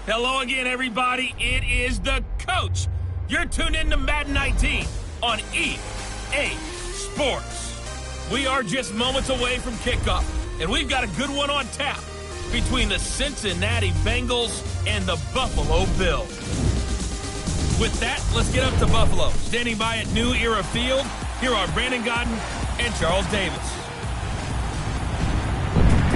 Hello again, everybody. It is the coach. You're tuned in to Madden 19 on EA Sports. We are just moments away from kickoff, and we've got a good one on tap between the Cincinnati Bengals and the Buffalo Bills. With that, let's get up to Buffalo. Standing by at New Era Field, here are Brandon Godden and Charles Davis.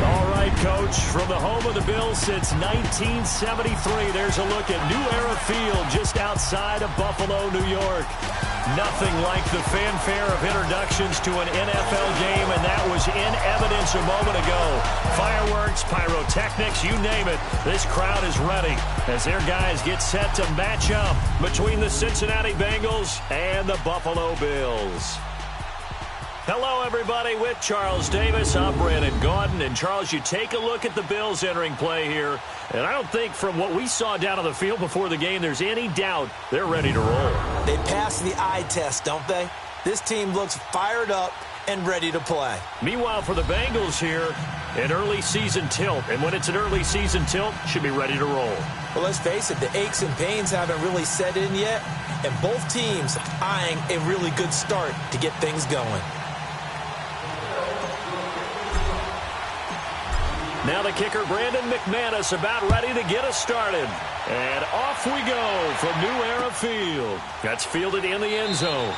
All right, Coach, from the home of the Bills since 1973, there's a look at New Era Field just outside of Buffalo, New York. Nothing like the fanfare of introductions to an NFL game, and that was in evidence a moment ago. Fireworks, pyrotechnics, you name it. This crowd is ready as their guys get set to match up between the Cincinnati Bengals and the Buffalo Bills. Hello, everybody, with Charles Davis. I'm Brandon Gaudin. And, Charles, you take a look at the Bills entering play here, and I don't think from what we saw down on the field before the game there's any doubt they're ready to roll. They passed the eye test, don't they? This team looks fired up and ready to play. Meanwhile, for the Bengals here, an early season tilt. And when it's an early season tilt, should be ready to roll. Well, let's face it, the aches and pains haven't really set in yet, and both teams eyeing a really good start to get things going. Now the kicker, Brandon McManus, about ready to get us started. And off we go from New Era Field. That's fielded in the end zone.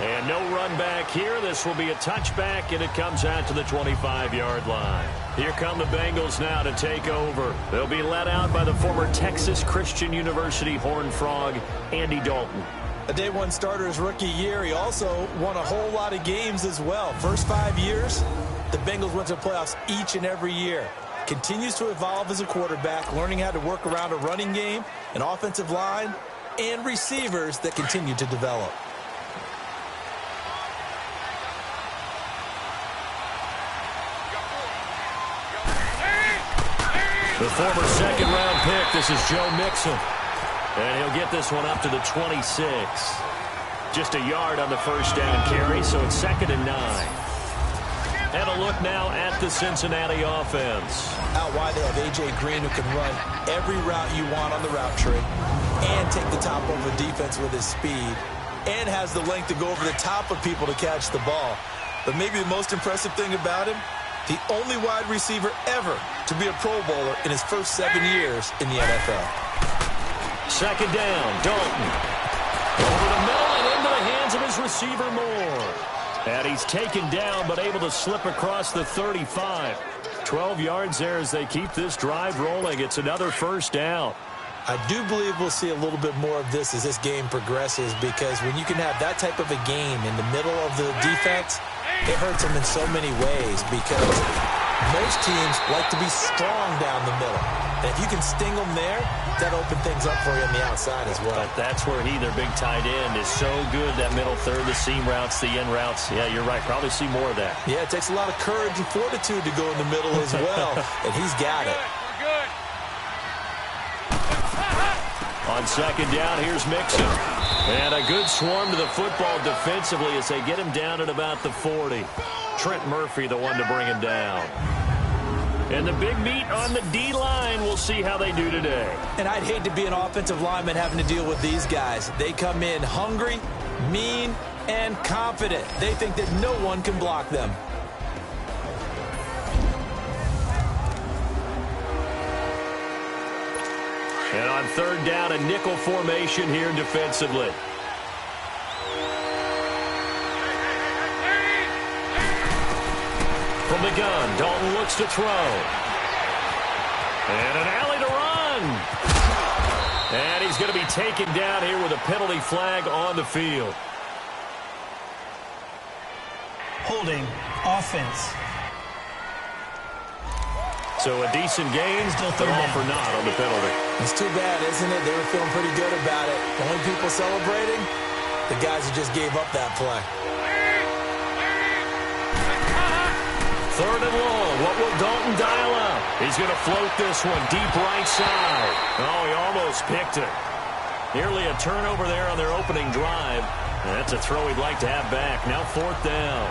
And no run back here. This will be a touchback, and it comes out to the 25-yard line. Here come the Bengals now to take over. They'll be led out by the former Texas Christian University Horned Frog, Andy Dalton. A day one starter his rookie year. He also won a whole lot of games as well. First 5 years, the Bengals went to the playoffs each and every year. Continues to evolve as a quarterback, learning how to work around a running game, an offensive line, and receivers that continue to develop. The former second-round pick, this is Joe Mixon. And he'll get this one up to the 26. Just a yard on the first down carry, so it's 2nd and 9. And a look now at the Cincinnati offense. Out wide, they have A.J. Green, who can run every route you want on the route tree and take the top over the defense with his speed and has the length to go over the top of people to catch the ball. But maybe the most impressive thing about him, the only wide receiver ever to be a Pro Bowler in his first 7 years in the NFL. Second down, Dalton. Over the middle and into the hands of his receiver, Moore. And he's taken down, but able to slip across the 35. 12 yards there as they keep this drive rolling. It's another first down. I do believe we'll see a little bit more of this as this game progresses, because when you can have that type of a game in the middle of the defense, it hurts them in so many ways, because most teams like to be strong down the middle. And if you can sting them there, that opens things up for you on the outside as well. But that's where their big tight end, is so good, that middle third, the seam routes, the end routes. Yeah, you're right. Probably see more of that. Yeah, it takes a lot of courage and fortitude to go in the middle as well, and he's got it. On second down, here's Mixon. And a good swarm to the football defensively as they get him down at about the 40. Trent Murphy, the one to bring him down. And the big meat on the D-line, we'll see how they do today. And I'd hate to be an offensive lineman having to deal with these guys. They come in hungry, mean, and confident. They think that no one can block them. And on third down, a nickel formation here defensively. From the gun, Dalton looks to throw. And an alley to run. And he's going to be taken down here with a penalty flag on the field. Holding offense. So a decent gain, but all for naught on the penalty. It's too bad, isn't it? They were feeling pretty good about it. The only people celebrating, the guys who just gave up that play. Third and long. What will Dalton dial up? He's going to float this one deep right side. Oh, he almost picked it. Nearly a turnover there on their opening drive. And that's a throw he'd like to have back. Now fourth down.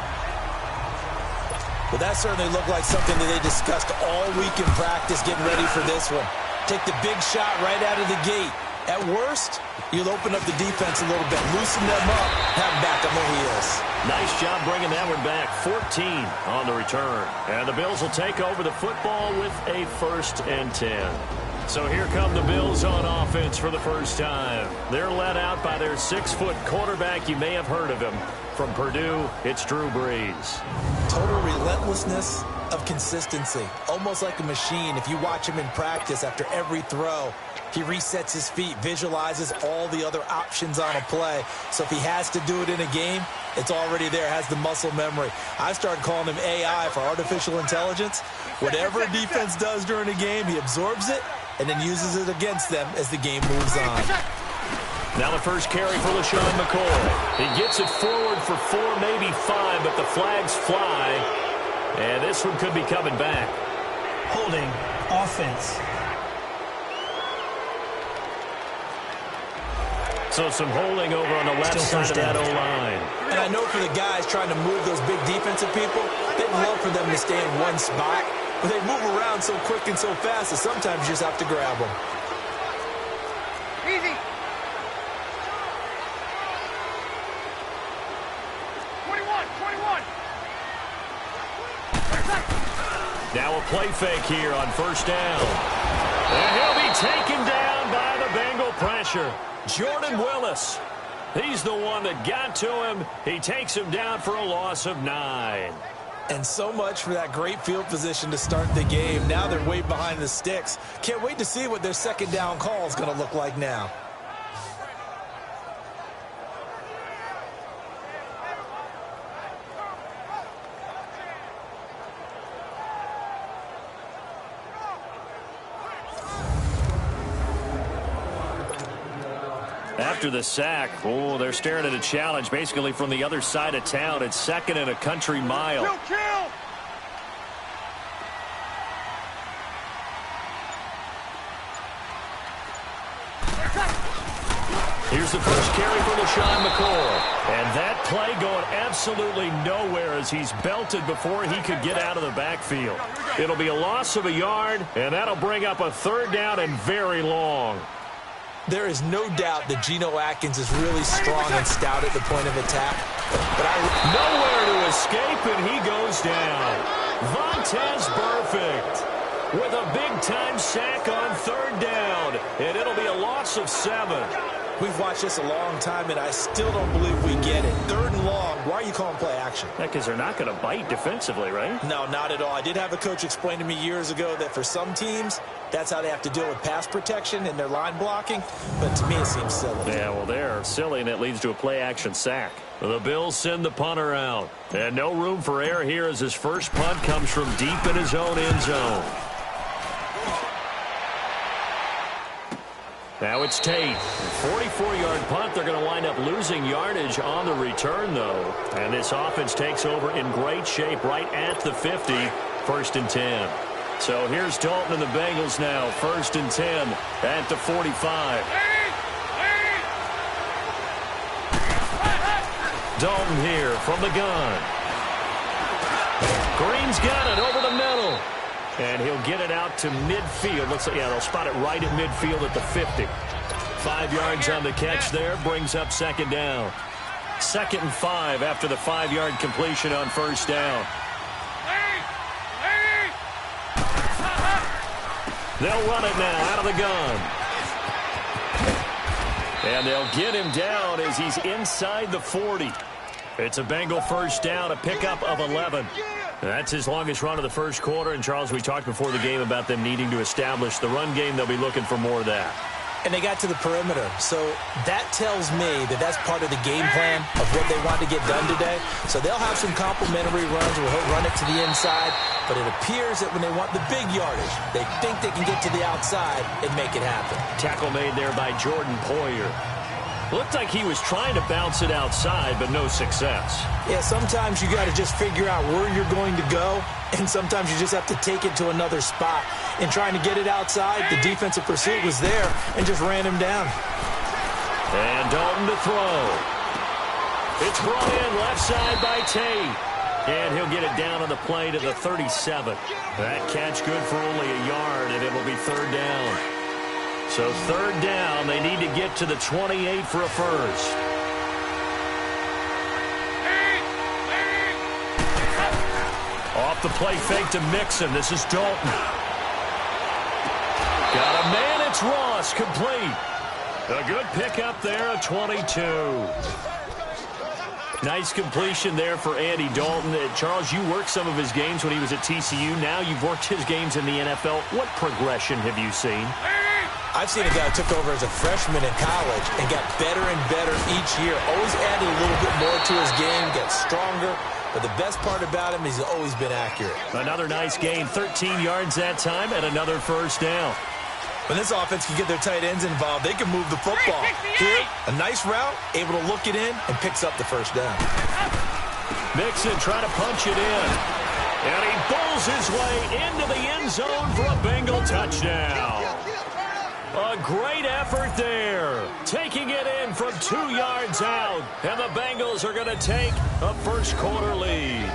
Well, that certainly looked like something that they discussed all week in practice getting ready for this one. Take the big shot right out of the gate. At worst, you'll open up the defense a little bit, loosen them up, have him back on the heels. Nice job bringing that one back. 14 on the return. And the Bills will take over the football with a 1st and 10. So here come the Bills on offense for the first time. They're led out by their 6-foot quarterback. You may have heard of him. From Purdue, it's Drew Brees. Total relentlessness of consistency. Almost like a machine. If you watch him in practice after every throw, he resets his feet, visualizes all the other options on a play. So if he has to do it in a game, it's already there, has the muscle memory. I started calling him AI for artificial intelligence. Whatever a defense does during a game, he absorbs it and then uses it against them as the game moves on. Now the first carry for LaShawn McCoy. He gets it forward for 4, maybe 5, but the flags fly. And this one could be coming back. Holding offense. So some holding over on the left side of that O-line. And I know for the guys trying to move those big defensive people, they'd love for them to stay in one spot. But they move around so quick and so fast that sometimes you just have to grab them. Easy. 21. Now a play fake here on 1st down. And he'll be taken down by the Bengal pressure. Jordan Willis. He's the one that got to him. He takes him down for a loss of 9. And so much for that great field position to start the game. Now they're way behind the sticks. Can't wait to see what their 2nd down call is going to look like now. After the sack, they're staring at a challenge basically from the other side of town. It's 2nd and a country mile. Kill. Here's the first carry for LaShawn McCoy. And that play going absolutely nowhere as he's belted before he could get out of the backfield. It'll be a loss of a yard, and that'll bring up a 3rd down and very long. There is no doubt that Geno Atkins is really strong and stout at the point of attack. But nowhere to escape, and he goes down. Vontaze Burfict with a big-time sack on 3rd down, and it'll be a loss of 7. We've watched this a long time, and I still don't believe we get it. 3rd and long. Why are you calling play action? Because they're not going to bite defensively, right? No, not at all. I did have a coach explain to me years ago that for some teams, that's how they have to deal with pass protection and their line blocking. But to me, it seems silly. Yeah, well, they're silly, and it leads to a play-action sack. The Bills send the punter out. And no room for error here as his first punt comes from deep in his own end zone. Now it's Tate. 44-yard punt. They're going to wind up losing yardage on the return, though. And this offense takes over in great shape right at the 50. 1st and 10. So here's Dalton and the Bengals now. 1st and 10 at the 45. Dalton here from the gun. Green's got it over the middle. And he'll get it out to midfield. Looks like, they'll spot it right at midfield at the 50. 5 yards on the catch there. Brings up 2nd down. 2nd and 5 after the 5-yard completion on 1st down. They'll run it now out of the gun. And they'll get him down as he's inside the 40. It's a Bengal 1st down, a pickup of 11. That's his longest run of the first quarter. And, Charles, we talked before the game about them needing to establish the run game. They'll be looking for more of that. And they got to the perimeter. So that tells me that that's part of the game plan of what they want to get done today. So they'll have some complimentary runs where he'll run it to the inside. But it appears that when they want the big yardage, they think they can get to the outside and make it happen. Tackle made there by Jordan Poyer. Looked like he was trying to bounce it outside, but no success. Yeah, sometimes you got to just figure out where you're going to go, and sometimes you just have to take it to another spot. In trying to get it outside, the defensive pursuit was there and just ran him down. And Dalton to throw. It's brought in left side by Tate. And he'll get it down on the play to the 37. That catch good for only a yard, and it'll be 3rd down. So third down, they need to get to the 28 for a first. Off the play fake to Mixon. This is Dalton. Got a man, it's Ross, complete. A good pickup there, a 22. Nice completion there for Andy Dalton. Charles, you worked some of his games when he was at TCU. Now you've worked his games in the NFL. What progression have you seen? I've seen a guy who took over as a freshman in college and got better and better each year. Always added a little bit more to his game, got stronger. But the best part about him is he's always been accurate. Another nice gain, 13 yards that time, and another first down. When this offense can get their tight ends involved, they can move the football. Here, a nice route, able to look it in, and picks up the first down. Mixon trying to punch it in. And he bowls his way into the end zone for a Bengal touchdown. A great effort there. Taking it in from 2 yards out. And the Bengals are going to take a first quarter lead.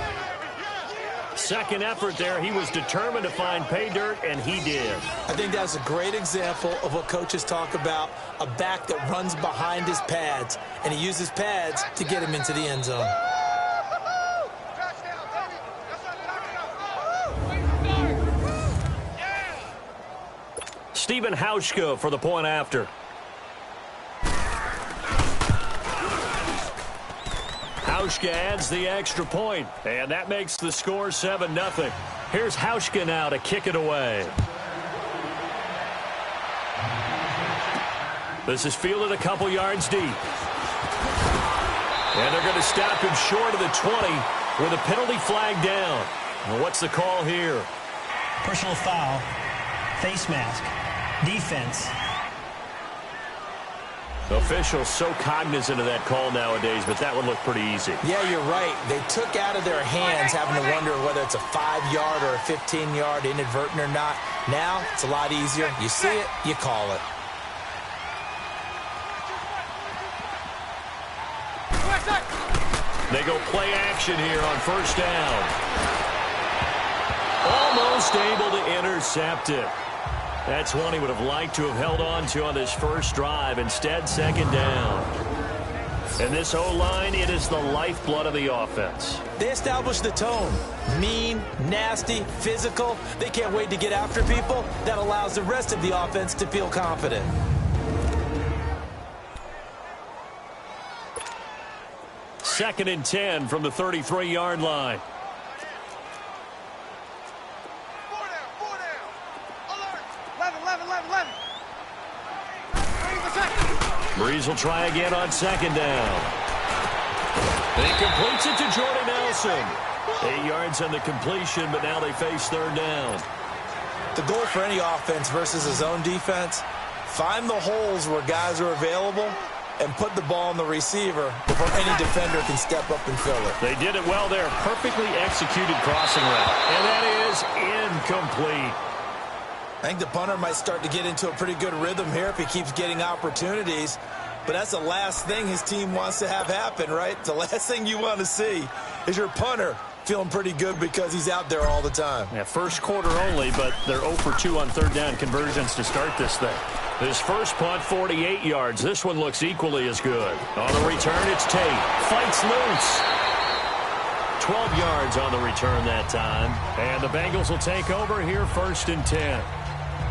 Second effort there, he was determined to find pay dirt, and he did. I think that's a great example of what coaches talk about, a back that runs behind his pads, and he uses pads to get him into the end zone. Stephen Hauschka for the point after. Hauschka adds the extra point, and that makes the score 7-0. Here's Hauschka now to kick it away. This is fielded a couple yards deep. And they're going to stop him short of the 20 with a penalty flag down. And what's the call here? Personal foul, face mask, defense. Officials so cognizant of that call nowadays, but that would look pretty easy. Yeah, you're right. They took out of their hands having to wonder whether it's a 5-yard or a 15-yard, inadvertent or not. Now, it's a lot easier. You see it, you call it. They go play action here on first down. Almost able to intercept it. That's one he would have liked to have held on to on this first drive. Instead, second down. And this O-line, it is the lifeblood of the offense. They establish the tone. Mean, nasty, physical. They can't wait to get after people. That allows the rest of the offense to feel confident. Second and 10 from the 33-yard line. Breeze will try again on second down. And he completes it to Jordy Nelson. 8 yards on the completion, but now they face third down. The goal for any offense versus a zone defense, find the holes where guys are available and put the ball on the receiver before any defender can step up and fill it. They did it well there. Perfectly executed crossing route. And that is incomplete. I think the punter might start to get into a pretty good rhythm here if he keeps getting opportunities. But that's the last thing his team wants to have happen, right? The last thing you want to see is your punter feeling pretty good because he's out there all the time. Yeah, first quarter only, but they're 0 for 2 on third down conversions to start this thing. His first punt, 48 yards. This one looks equally as good. On the return, it's Tate. Fights loose. 12 yards on the return that time. And the Bengals will take over here first and 10.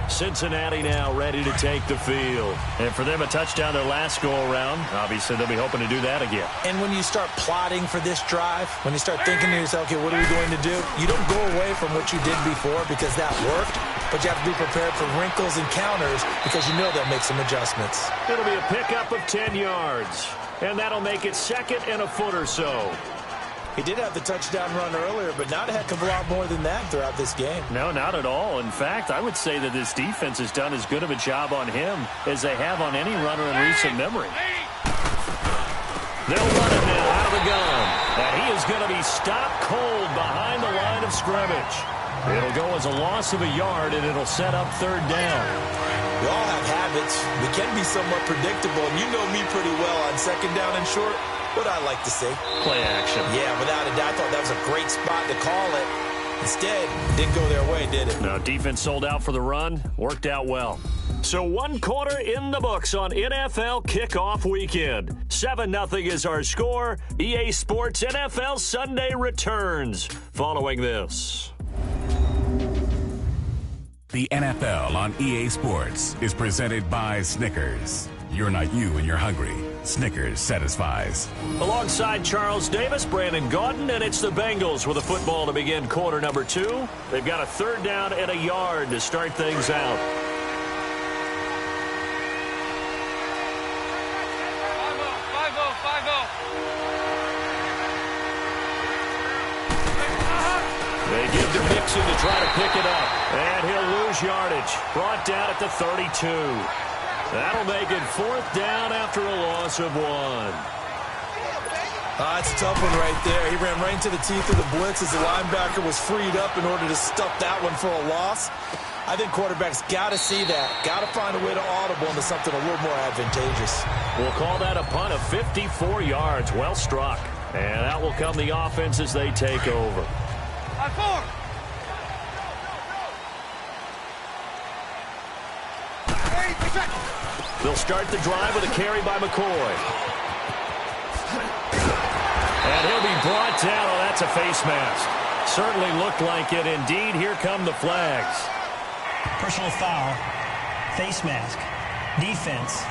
Cincinnati now ready to take the field. And for them, a touchdown their last go-around. Obviously, they'll be hoping to do that again. And when you start plotting for this drive, when you start thinking to yourself, okay, what are we going to do? You don't go away from what you did before because that worked, but you have to be prepared for wrinkles and counters because you know they'll make some adjustments. It'll be a pickup of 10 yards. And that'll make it second and a foot or so. He did have the touchdown run earlier, but not a heck of a lot more than that throughout this game. No, not at all. In fact, I would say that this defense has done as good of a job on him as they have on any runner in recent memory. They'll run it now out of the gun. And he is going to be stopped cold behind the line of scrimmage. It'll go as a loss of a yard, and it'll set up third down. We all have habits. We can be somewhat predictable, and you know me pretty well on second down and short. What I like to see. Play action. Yeah, without a doubt. I thought that was a great spot to call it. Instead, it didn't go their way, did it? No, defense sold out for the run. Worked out well. So 1 quarter in the books on NFL kickoff weekend. 7-0 is our score. EA Sports NFL Sunday returns following this. The NFL on EA Sports is presented by Snickers. You're not you when you're hungry. Snickers satisfies. Alongside Charles Davis, Brandon Gaudin, and it's the Bengals with a football to begin quarter number 2. They've got a 3rd down and a yard to start things out. 5-0. They give to Mixon to try to pick it up. And he'll lose yardage. Brought down at the 32. That'll make it 4th down after a loss of 1. That's a tough one right there. He ran right into the teeth of the blitz as the linebacker was freed up in order to stuff that one for a loss. I think quarterbacks got to see that. Got to find a way to audible into something a little more advantageous. We'll call that a punt of 54 yards. Well struck. And that will come the offense as they take over. 5-4. They'll start the drive with a carry by McCoy. And he'll be brought down. Oh, that's a face mask. Certainly looked like it. Indeed, here come the flags. Personal foul, face mask, defense.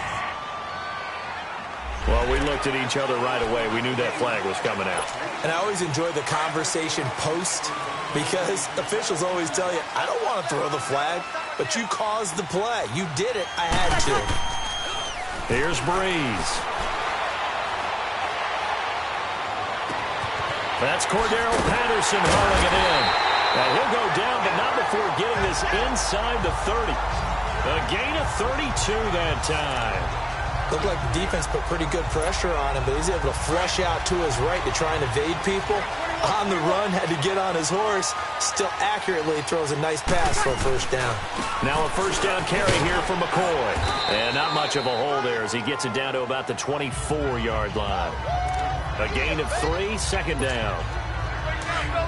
Well, we looked at each other right away. We knew that flag was coming out. And I always enjoy the conversation post because officials always tell you, I don't want to throw the flag, but you caused the play. You did it. I had to. Here's Breeze. That's Cordero Patterson hauling it in. Now he'll go down, but not before getting this inside the 30. A gain of 32 that time. Looked like the defense put pretty good pressure on him, but he's able to flush out to his right to try and evade people. On the run, had to get on his horse. Still accurately throws a nice pass for a 1st down. Now a 1st down carry here for McCoy. And not much of a hole there as he gets it down to about the 24-yard line. A gain of 3, 2nd down.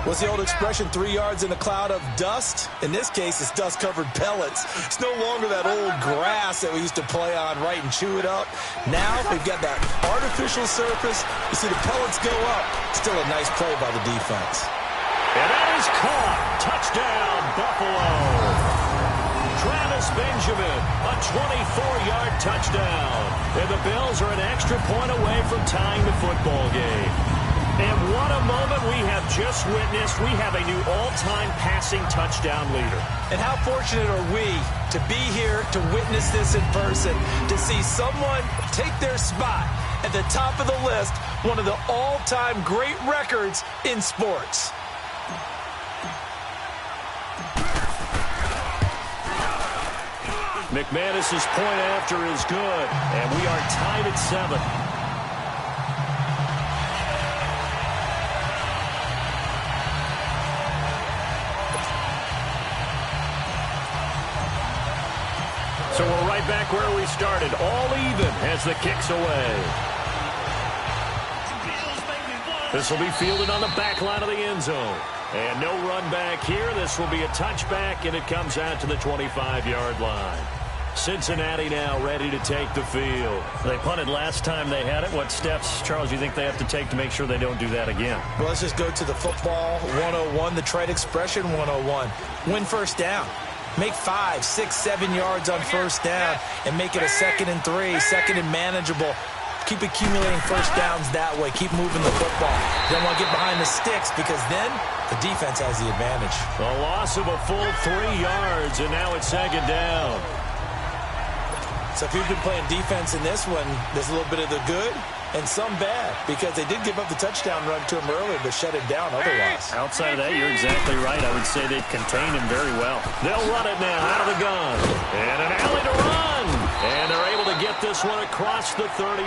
What's the old expression, 3 yards in a cloud of dust? In this case, it's dust-covered pellets. It's no longer that old grass that we used to play on, right, and chew it up. Now we've got that artificial surface. You see the pellets go up. Still a nice play by the defense. And that is caught. Touchdown, Buffalo. Travis Benjamin, a 24-yard touchdown. And the Bills are an extra point away from tying the football game. And what a moment we have just witnessed. We have a new all-time passing touchdown leader. And how fortunate are we to be here to witness this in person, to see someone take their spot at the top of the list, one of the all-time great records in sports. McManus's point after is good, and we are tied at 7. So we're right back where we started, all even as the kick's away. This will be fielded on the back line of the end zone. And no run back here. This will be a touchback, and it comes out to the 25-yard line. Cincinnati now ready to take the field. They punted last time they had it. What steps, Charles, you think they have to take to make sure they don't do that again? Well, let's just go to the football 101, the trade expression 101. Win 1st down. Make 5, 6, 7 yards on 1st down and make it a 2nd and 3, 2nd and manageable. Keep accumulating 1st downs that way. Keep moving the football. You don't want to get behind the sticks because then the defense has the advantage. A loss of a full 3 yards, and now it's 2nd down. So if you've been playing defense in this one, there's a little bit of the good and some bad because they did give up the touchdown run to him earlier but shut it down otherwise. Outside of that, you're exactly right. I would say they've contained him very well. They'll run it now out of the gun. And an alley to run. And they're able to get this one across the 35.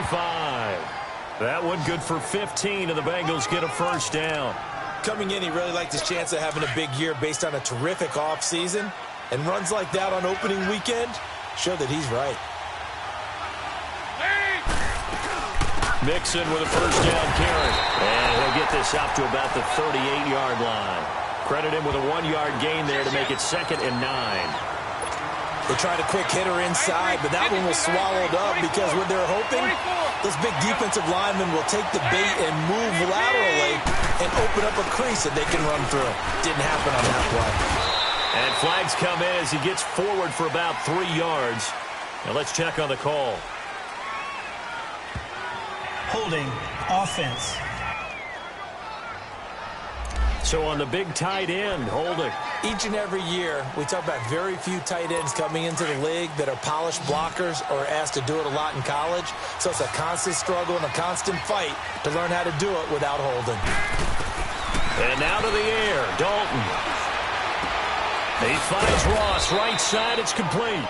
That one good for 15, and the Bengals get a 1st down. Coming in, he really liked his chance of having a big year based on a terrific offseason. And runs like that on opening weekend show that he's right. Mixon with a 1st down carry. And he'll get this out to about the 38-yard line. Credit him with a 1-yard gain there to make it 2nd and 9. They tried a quick hitter inside, but that one was swallowed up because what they're hoping, those big defensive linemen will take the bait and move laterally and open up a crease that they can run through. Didn't happen on that play. And flags come in as he gets forward for about 3 yards. Now let's check on the call. Holding, offense. So on the big tight end, holding. Each and every year, we talk about very few tight ends coming into the league that are polished blockers or asked to do it a lot in college. So it's a constant struggle and a constant fight to learn how to do it without holding. And now to the air, Dalton. He finds Ross, right side, it's complete.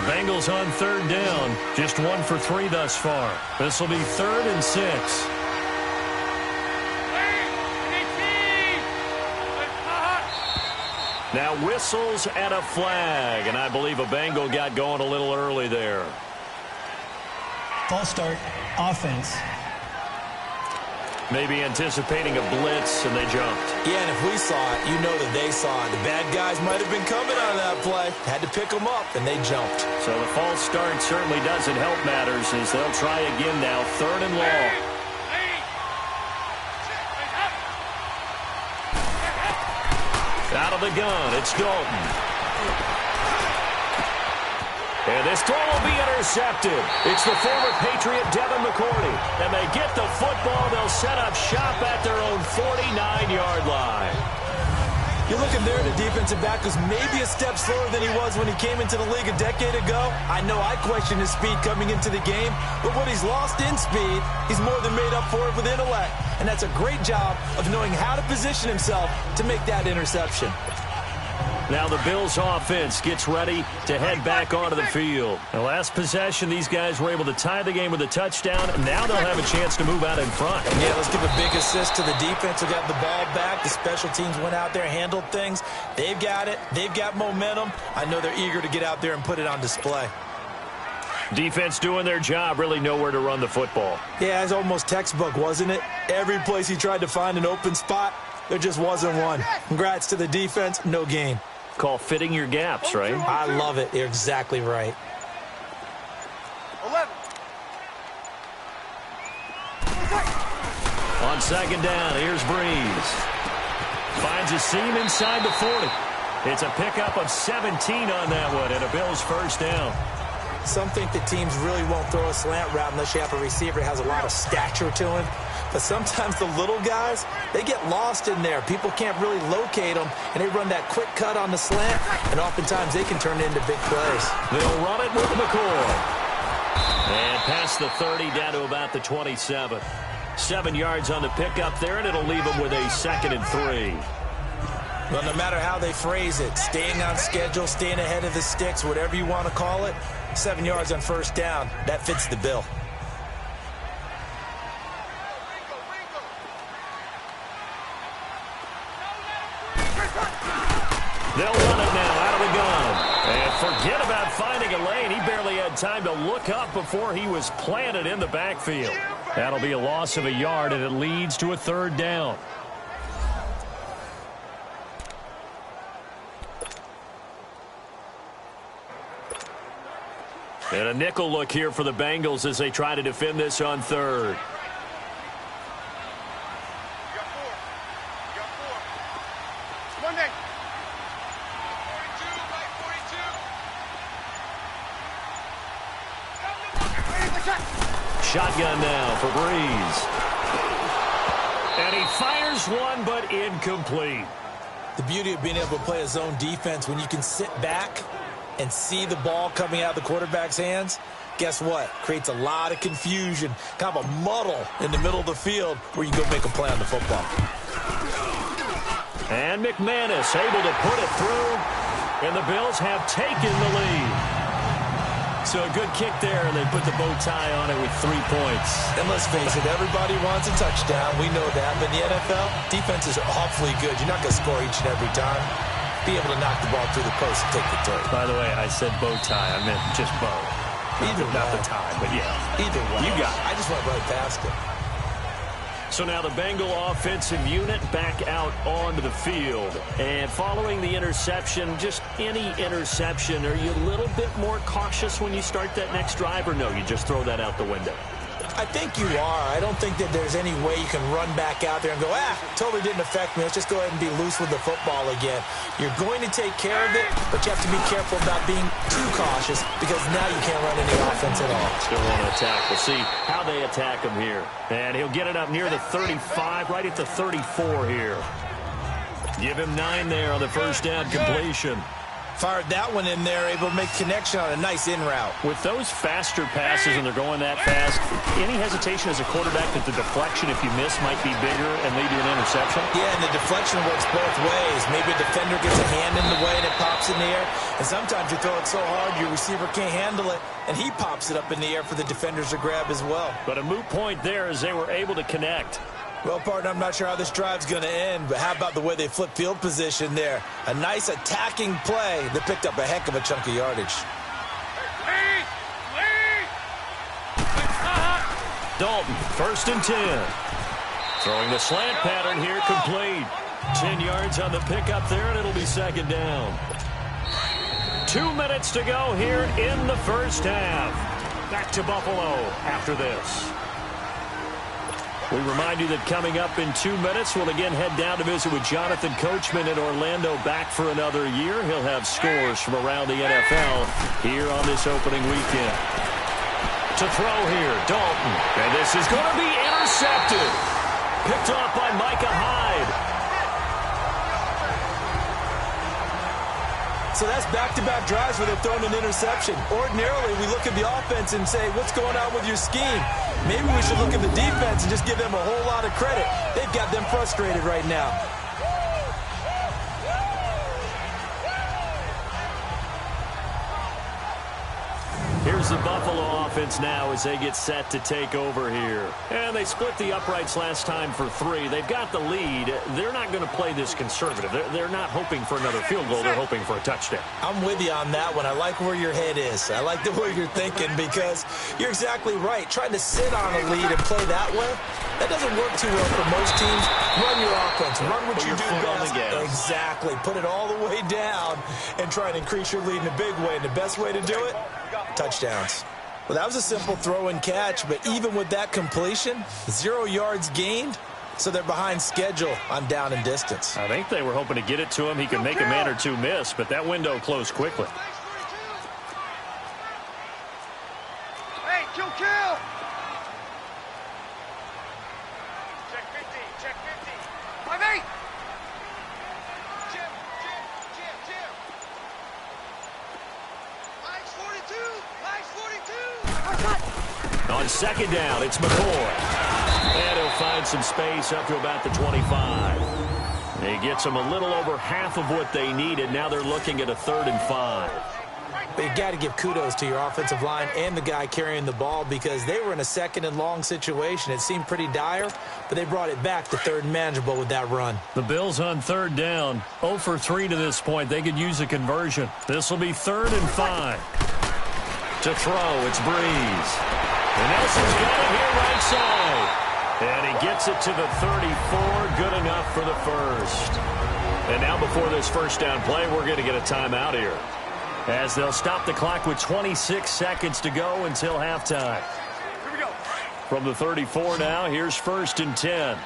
Bengals on 3rd down. Just 1 for 3 thus far. This will be 3rd and 6. Now whistles and a flag. And I believe a Bengal got going a little early there. False start, offense. Maybe anticipating a blitz, and they jumped. Yeah, and if we saw it, you know that they saw it. The bad guys might have been coming out of that play. Had to pick them up, and they jumped. So the false start certainly doesn't help matters as they'll try again now, 3rd and long. Out of the gun, it's Dalton. And this throw will be intercepted. It's the former Patriot Devin McCourty. And they get the football. They'll set up shop at their own 49-yard line. You're looking there, the defensive back was maybe a step slower than he was when he came into the league a decade ago. I know I questioned his speed coming into the game, but what he's lost in speed, he's more than made up for it with intellect. And that's a great job of knowing how to position himself to make that interception. Now the Bills offense gets ready to head back onto the field. The last possession, these guys were able to tie the game with a touchdown, and now they'll have a chance to move out in front. Yeah, let's give a big assist to the defense who got the ball back. The special teams went out there, handled things. They've got it. They've got momentum. I know they're eager to get out there and put it on display. Defense doing their job, really nowhere to run the football. Yeah, it's almost textbook, wasn't it? Every place he tried to find an open spot, there just wasn't one. Congrats to the defense, no gain. Call fitting your gaps, right? I love it. You're exactly right. 11. On 2nd down, here's Breeze. Finds a seam inside the 40. It's a pickup of 17 on that one, and a Bills 1st down. Some think that teams really won't throw a slant route unless you have a receiver that has a lot of stature to him. But sometimes the little guys, they get lost in there. People can't really locate them, and they run that quick cut on the slant, and oftentimes they can turn it into big plays. They'll run it with McCoy. And past the 30 down to about the 27. 7 yards on the pickup there, and it'll leave them with a 2nd and 3. Well, no matter how they phrase it, staying on schedule, staying ahead of the sticks, whatever you want to call it, 7 yards on 1st down, that fits the bill. They'll run it now out of the gun. And forget about finding a lane. He barely had time to look up before he was planted in the backfield. That'll be a loss of a yard, and it leads to a 3rd down. And a nickel look here for the Bengals as they try to defend this on 3rd. Shotgun now for Breeze. And he fires one, but incomplete. The beauty of being able to play a zone defense when you can sit back and see the ball coming out of the quarterback's hands, guess what? Creates a lot of confusion, kind of a muddle in the middle of the field where you can go make a play on the football. And McManus able to put it through, and the Bills have taken the lead. So a good kick there, and they put the bow tie on it with 3 points. And let's face it, everybody wants a touchdown. We know that. But in the NFL, defenses are awfully good. You're not going to score each and every time. Be able to knock the ball through the post and take the turn. By the way, I said bow tie. I meant just bow. Not the time, but yeah. Either way. You got it. I just went right past it. So now the Bengal offensive unit back out onto the field. And following the interception, just any interception, are you a little bit more cautious when you start that next drive, or no, you just throw that out the window? I think you are. I don't think that there's any way you can run back out there and go, totally didn't affect me. Let's just go ahead and be loose with the football again. You're going to take care of it, but you have to be careful about being too cautious because now you can't run any offense at all. Still want to attack. We'll see how they attack him here. And he'll get it up near the 35, right at the 34 here. Give him 9 there on the first down completion. Fired that one in there, able to make connection on a nice in route. With those faster passes and they're going that fast, any hesitation as a quarterback that the deflection, if you miss, might be bigger and lead to an interception? Yeah, and the deflection works both ways. Maybe a defender gets a hand in the way and it pops in the air. And sometimes you throw it so hard your receiver can't handle it, and he pops it up in the air for the defenders to grab as well. But a moot point there as they were able to connect. Well, partner, I'm not sure how this drive's going to end, but how about the way they flip field position there? A nice attacking play that picked up a heck of a chunk of yardage. Dalton, 1st and 10. Throwing the slant pattern here, complete. 10 yards on the pickup there, and it'll be 2nd down. 2 minutes to go here in the first half. Back to Buffalo after this. We remind you that coming up in 2 minutes, we'll again head down to visit with Jonathan Coachman in Orlando, back for another year. He'll have scores from around the NFL here on this opening weekend. To throw here, Dalton. And this is going to be intercepted. Picked off by Micah Hyde. So that's back-to-back drives where they're throwing an interception. Ordinarily, we look at the offense and say, what's going on with your scheme? Maybe we should look at the defense and just give them a whole lot of credit. They've got them frustrated right now. Here's the Buffalo offense now as they get set to take over here. And they split the uprights last time for 3. They've got the lead. They're not going to play this conservative. They're not hoping for another field goal. They're hoping for a touchdown. I'm with you on that one. I like where your head is. I like the way you're thinking because you're exactly right. Trying to sit on a lead and play that way, that doesn't work too well for most teams. Run your offense. Run what you do best. Exactly. Put it all the way down and try and increase your lead in a big way. And the best way to do it, touchdowns. Well, that was a simple throw and catch, but even with that completion, 0 yards gained, so they're behind schedule on down and distance. I think they were hoping to get it to him. He could make a man or two miss, but that window closed quickly. Hey, kill! Check 50, check 50. 5-8. Jim. Line's 42, line's 42. On 2nd down, it's McCoy. And he'll find some space up to about the 25. He gets them a little over half of what they needed. Now they're looking at a 3rd and 5. But you got to give kudos to your offensive line and the guy carrying the ball because they were in a 2nd and long situation. It seemed pretty dire, but they brought it back to 3rd and manageable with that run. The Bills on 3rd down, 0 for 3 to this point. They could use a conversion. This will be 3rd and 5. To throw, it's Breeze. And Nelson's got it here right side. And he gets it to the 34. Good enough for the first. And now before this first down play, we're going to get a timeout here, as they'll stop the clock with 26 seconds to go until halftime. Here we go. From the 34 now, here's 1st and 10.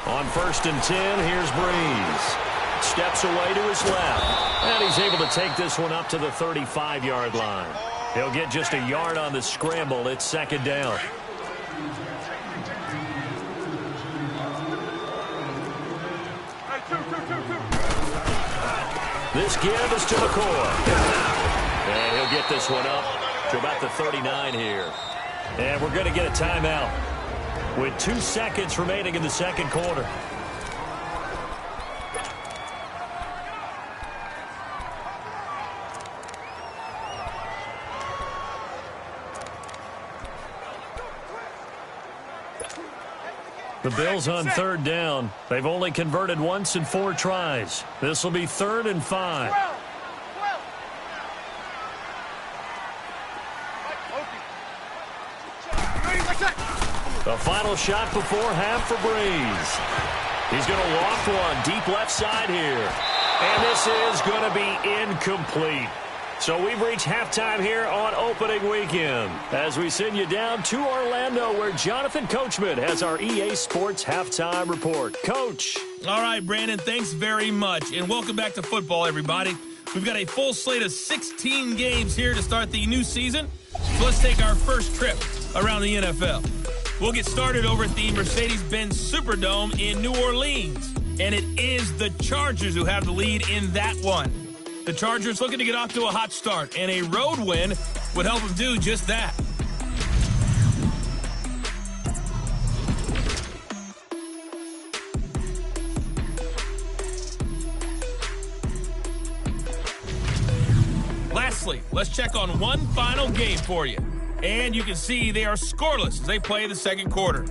On 1st and 10, here's Breeze. Steps away to his left. And he's able to take this one up to the 35-yard line. He'll get just a yard on the scramble. It's 2nd down. This give is to McCoy. And he'll get this one up to about the 39 here. And we're going to get a timeout with 2 seconds remaining in the 2nd quarter. The Bills on third down. They've only converted once in 4 tries. This will be 3rd and 5. The final shot before half for Breeze. He's going to loft one deep left side here. And this is going to be incomplete. So we've reached halftime here on opening weekend as we send you down to Orlando where Jonathan Coachman has our EA Sports halftime report. Coach. All right, Brandon, thanks very much. And welcome back to football, everybody. We've got a full slate of 16 games here to start the new season. So let's take our first trip around the NFL. We'll get started over at the Mercedes-Benz Superdome in New Orleans. And it is the Chargers who have the lead in that one. The Chargers looking to get off to a hot start, and a road win would help them do just that. Lastly, let's check on one final game for you. And you can see they are scoreless as they play the second quarter.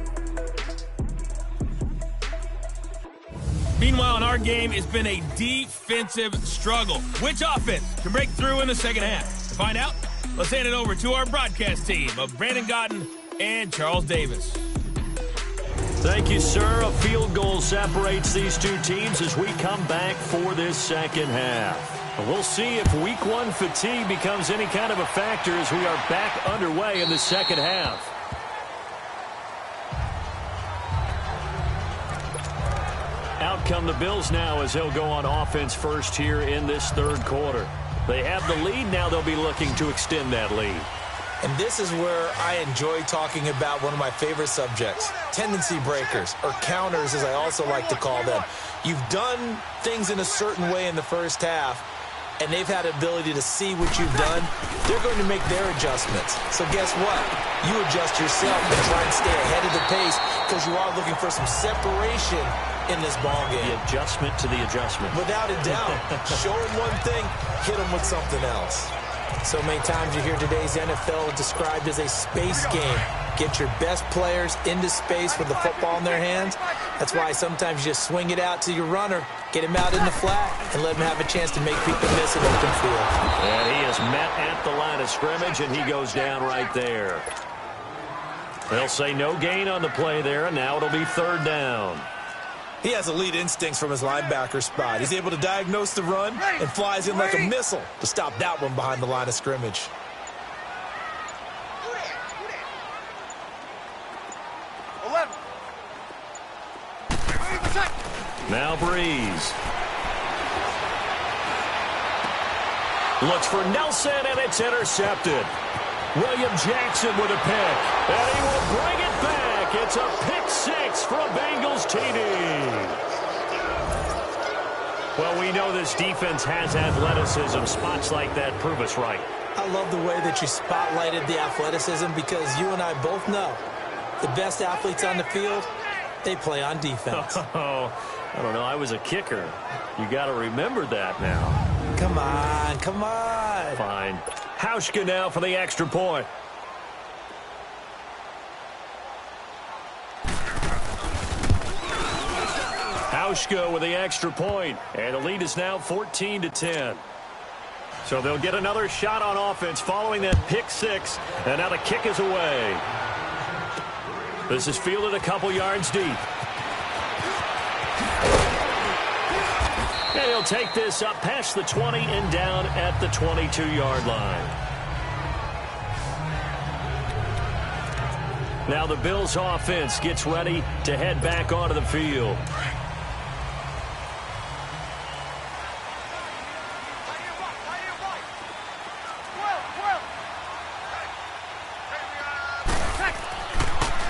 Meanwhile, in our game, it's been a defensive struggle. Which offense can break through in the second half? To find out, let's hand it over to our broadcast team of Brandon Godden and Charles Davis. Thank you, sir. A field goal separates these two teams as we come back for this second half. We'll see if week 1 fatigue becomes any kind of a factor as we are back underway in the second half. Out come the Bills now as they'll go on offense first here in this third quarter. They have the lead. Now they'll be looking to extend that lead. And this is where I enjoy talking about one of my favorite subjects, tendency breakers, or counters as I also like to call them. You've done things in a certain way in the first half, and they've had ability to see what you've done. They're going to make their adjustments. So guess what? You adjust yourself and try and stay ahead of the pace because you are looking for some separation in this ball game. The adjustment to the adjustment. Without a doubt. Show them one thing, hit them with something else. So many times you hear today's NFL described as a space game. Get your best players into space with the football in their hands. That's why sometimes you just swing it out to your runner, get him out in the flat, and let him have a chance to make people miss an open field. And he is met at the line of scrimmage, and he goes down right there. They'll say no gain on the play there, and now it'll be third down. He has elite instincts from his linebacker spot. He's able to diagnose the run and flies in like a missile to stop that one behind the line of scrimmage. Now Breeze. Looks for Nelson, and it's intercepted. William Jackson with a pick, and he will bring it back. It's a pick 6 for a Bengals TD. Well, we know this defense has athleticism. Spots like that prove us right. I love the way that you spotlighted the athleticism because you and I both know the best athletes on the field, they play on defense. Oh, I don't know. I was a kicker. You got to remember that now. Come on, come on. Fine. Hauschka now for the extra point. Hauschka with the extra point, and the lead is now 14-10. So they'll get another shot on offense following that pick 6, and now the kick is away. This is fielded a couple yards deep. And he'll take this up past the 20 and down at the 22-yard line. Now the Bills offense gets ready to head back onto the field.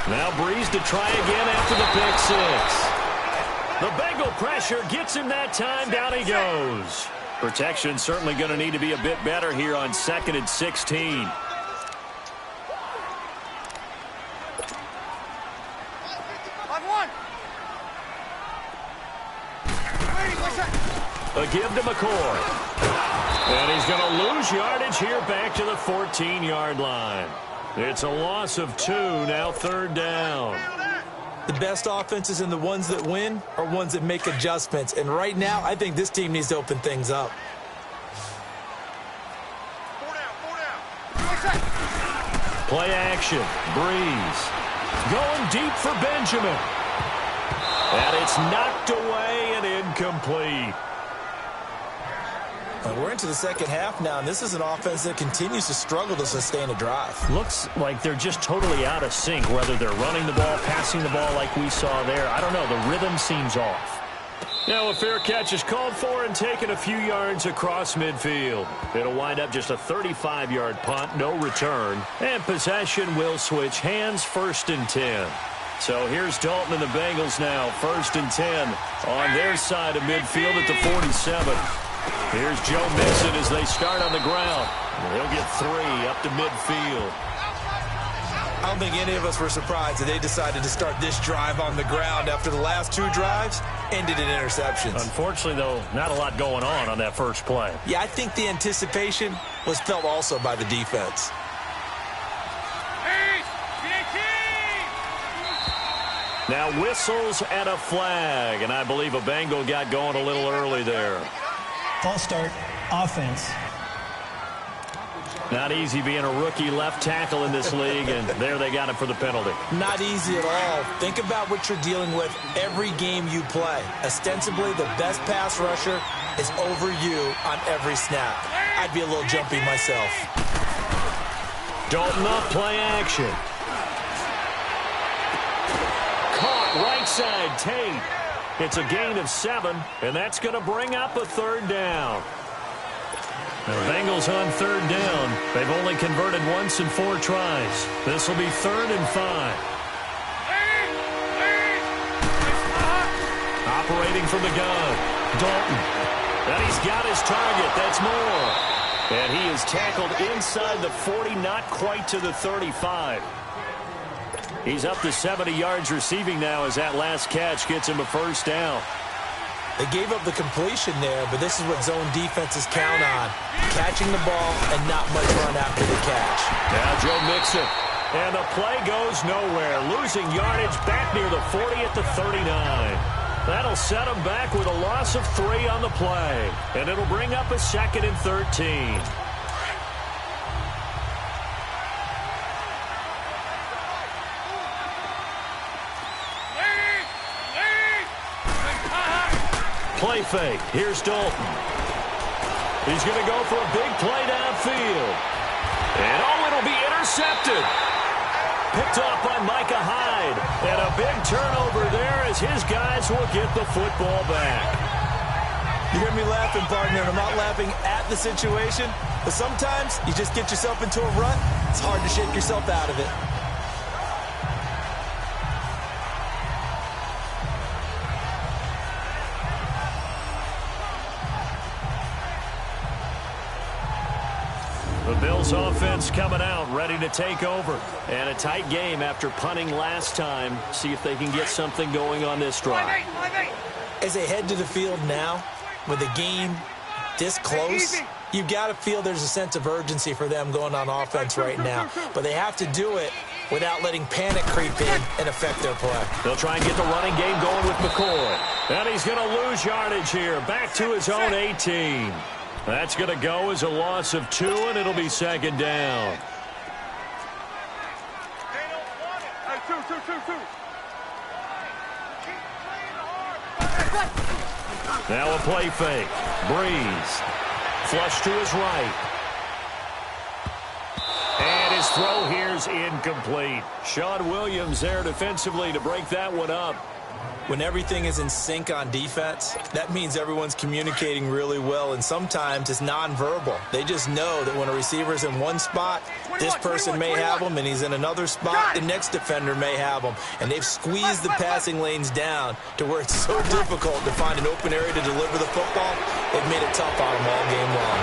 Now Breeze to try again after the pick 6. The Bengal pressure gets him that time. Down he goes. Protection certainly going to need to be a bit better here on 2nd and 16. A give to McCoy. And he's going to lose yardage here back to the 14-yard line. It's a loss of 2, now third down. The best offenses and the ones that win are ones that make adjustments. And right now, I think this team needs to open things up. 4 down. Play action. Breeze. Going deep for Benjamin. And it's knocked away and incomplete. We're into the second half now, and this is an offense that continues to struggle to sustain a drive. Looks like they're just totally out of sync, whether they're running the ball, passing the ball like we saw there. I don't know. The rhythm seems off. Now a fair catch is called for and taken a few yards across midfield. It'll wind up just a 35-yard punt, no return. And possession will switch hands, 1st and 10. So here's Dalton and the Bengals now, 1st and 10 on their side of midfield at the 47. Here's Joe Mixon as they start on the ground. He'll get 3 up to midfield. I don't think any of us were surprised that they decided to start this drive on the ground after the last 2 drives ended in interceptions. Unfortunately, though, not a lot going on that first play. Yeah, I think the anticipation was felt also by the defense. Now whistles and a flag, and I believe a Bengal got going a little early there. False start, offense. Not easy being a rookie left tackle in this league, and there they got it for the penalty. Not easy at all. Think about what you're dealing with every game you play. Ostensibly, the best pass rusher is over you on every snap. I'd be a little jumpy myself. Dalton up, play action. Caught right side, Tate. It's a gain of 7, and that's going to bring up a 3rd down. The Bengals on 3rd down. They've only converted once in 4 tries. This will be 3rd and 5. Operating from the gun, Dalton. And he's got his target. That's Moore. And he is tackled inside the 40, not quite to the 35. He's up to 70 yards receiving now as that last catch gets him a 1st down. They gave up the completion there, but this is what zone defenses count on. Catching the ball and not much run after the catch. Now Joe Mixon. And the play goes nowhere. Losing yardage back near the 40 at the 39. That'll set him back with a loss of 3 on the play. And it'll bring up a 2nd and 13. Play fake. Here's Dalton. He's going to go for a big play downfield. And it'll be intercepted. Picked off by Micah Hyde. And a big turnover there as his guys will get the football back. You hear me laughing, partner, and I'm not laughing at the situation, but sometimes you just get yourself into a rut. It's hard to shake yourself out of it. The Bills offense coming out, ready to take over. And a tight game after punting last time. See if they can get something going on this drive. As they head to the field now, with the game this close, you've got to feel there's a sense of urgency for them going on offense right now. But they have to do it without letting panic creep in and affect their play. They'll try and get the running game going with McCoy. And he's going to lose yardage here, back to his own 18. That's going to go as a loss of 2, and it'll be 2nd down. Now a play fake. Breeze. Flush to his right. And his throw here's incomplete. Sean Williams there defensively to break that one up. When everything is in sync on defense, that means everyone's communicating really well, and sometimes it's nonverbal. They just know that when a receiver's in one spot, this person may have him, and he's in another spot, the next defender may have him. And they've squeezed the passing lanes down to where it's so difficult to find an open area to deliver the football. They've made it tough on them all game long.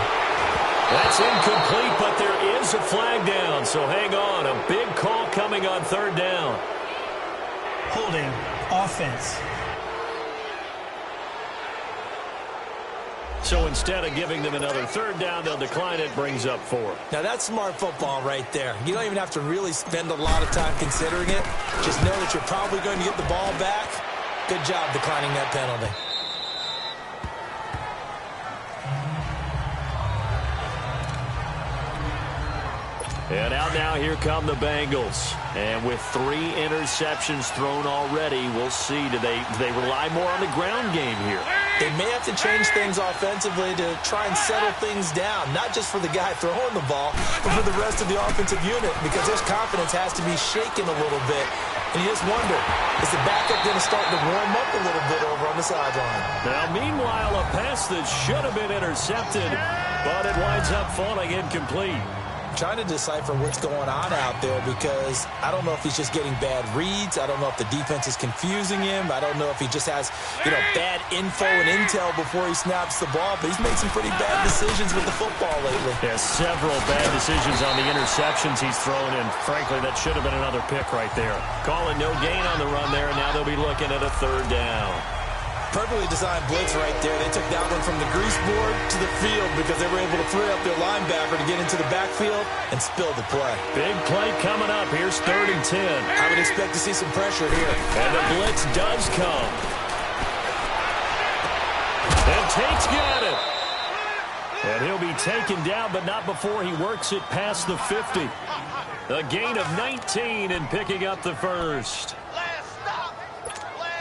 That's incomplete, but there is a flag down, so hang on. A big call coming on 3rd down. Holding, offense. So instead of giving them another third down, they'll decline it, brings up 4. Now, that's smart football right there. You don't even have to really spend a lot of time considering it. Just know that you're probably going to get the ball back. Good job declining that penalty. And out now, here come the Bengals. And with 3 interceptions thrown already, we'll see. Do they rely more on the ground game here? They may have to change things offensively to try and settle things down, not just for the guy throwing the ball, but for the rest of the offensive unit, because his confidence has to be shaken a little bit. And you just wonder, is the backup going to start to warm up a little bit over on the sideline? Now, meanwhile, a pass that should have been intercepted, but it winds up falling incomplete. Trying to decipher what's going on out there, because I don't know if he's just getting bad reads. I don't know if the defense is confusing him. I don't know if he just has, bad info and intel before he snaps the ball. But he's made some pretty bad decisions with the football lately. Yeah, several bad decisions on the interceptions he's thrown, and frankly, that should have been another pick right there. Calling no gain on the run there, and now they'll be looking at a 3rd down. Perfectly designed blitz right there. They took that one from the grease board to the field because they were able to free up their linebacker to get into the backfield and spill the play. Big play coming up. Here's 3rd and 10. I would expect to see some pressure here. And the blitz does come. And Tate's got it. And he'll be taken down, but not before he works it past the 50. A gain of 19 and picking up the 1st.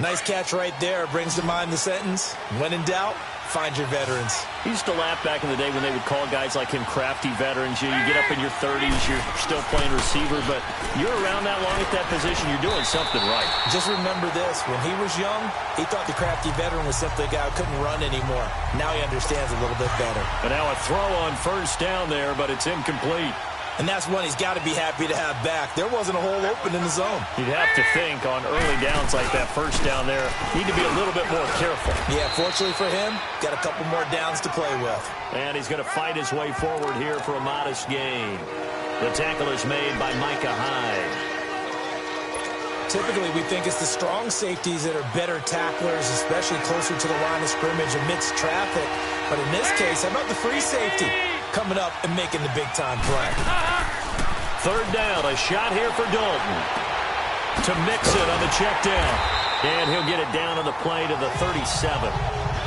Nice catch right there. Brings to mind the sentence, when in doubt, find your veterans. He used to laugh back in the day when they would call guys like him crafty veterans. You get up in your 30s, you're still playing receiver, but you're around that long at that position, you're doing something right. Just remember this. When he was young, he thought the crafty veteran was simply a guy who couldn't run anymore. Now he understands a little bit better. And now a throw on 1st down there, but it's incomplete. And that's one he's got to be happy to have back. There wasn't a hole open in the zone. You'd have to think on early downs like that 1st down there, need to be a little bit more careful. Yeah, fortunately for him, got a couple more downs to play with. And he's going to fight his way forward here for a modest gain. The tackle is made by Micah Hyde. Typically, we think it's the strong safeties that are better tacklers, especially closer to the line of scrimmage amidst traffic. But in this case, how about the free safety coming up and making the big-time play? 3rd down, a shot here for Dalton to mix it on the check down. And he'll get it down on the play to the 37.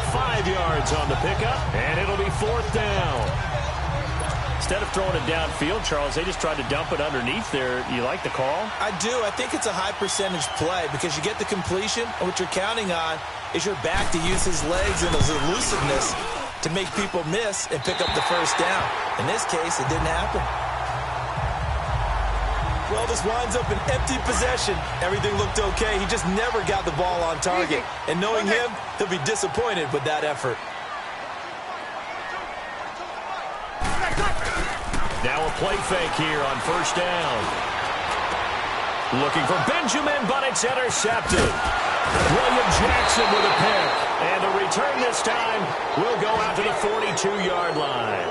5 yards on the pickup, and it'll be 4th down. Instead of throwing it downfield, Charles, they just tried to dump it underneath there. You like the call? I do. I think it's a high-percentage play because you get the completion, and what you're counting on is your back to use his legs and his elusiveness to make people miss and pick up the 1st down. In this case, it didn't happen. Well, this winds up an empty possession. Everything looked okay. He just never got the ball on target. And knowing him, he'll be disappointed with that effort. Now a play fake here on 1st down. Looking for Benjamin, but it's intercepted. William Jackson with a pick. And the return this time will go out to the 42-yard line.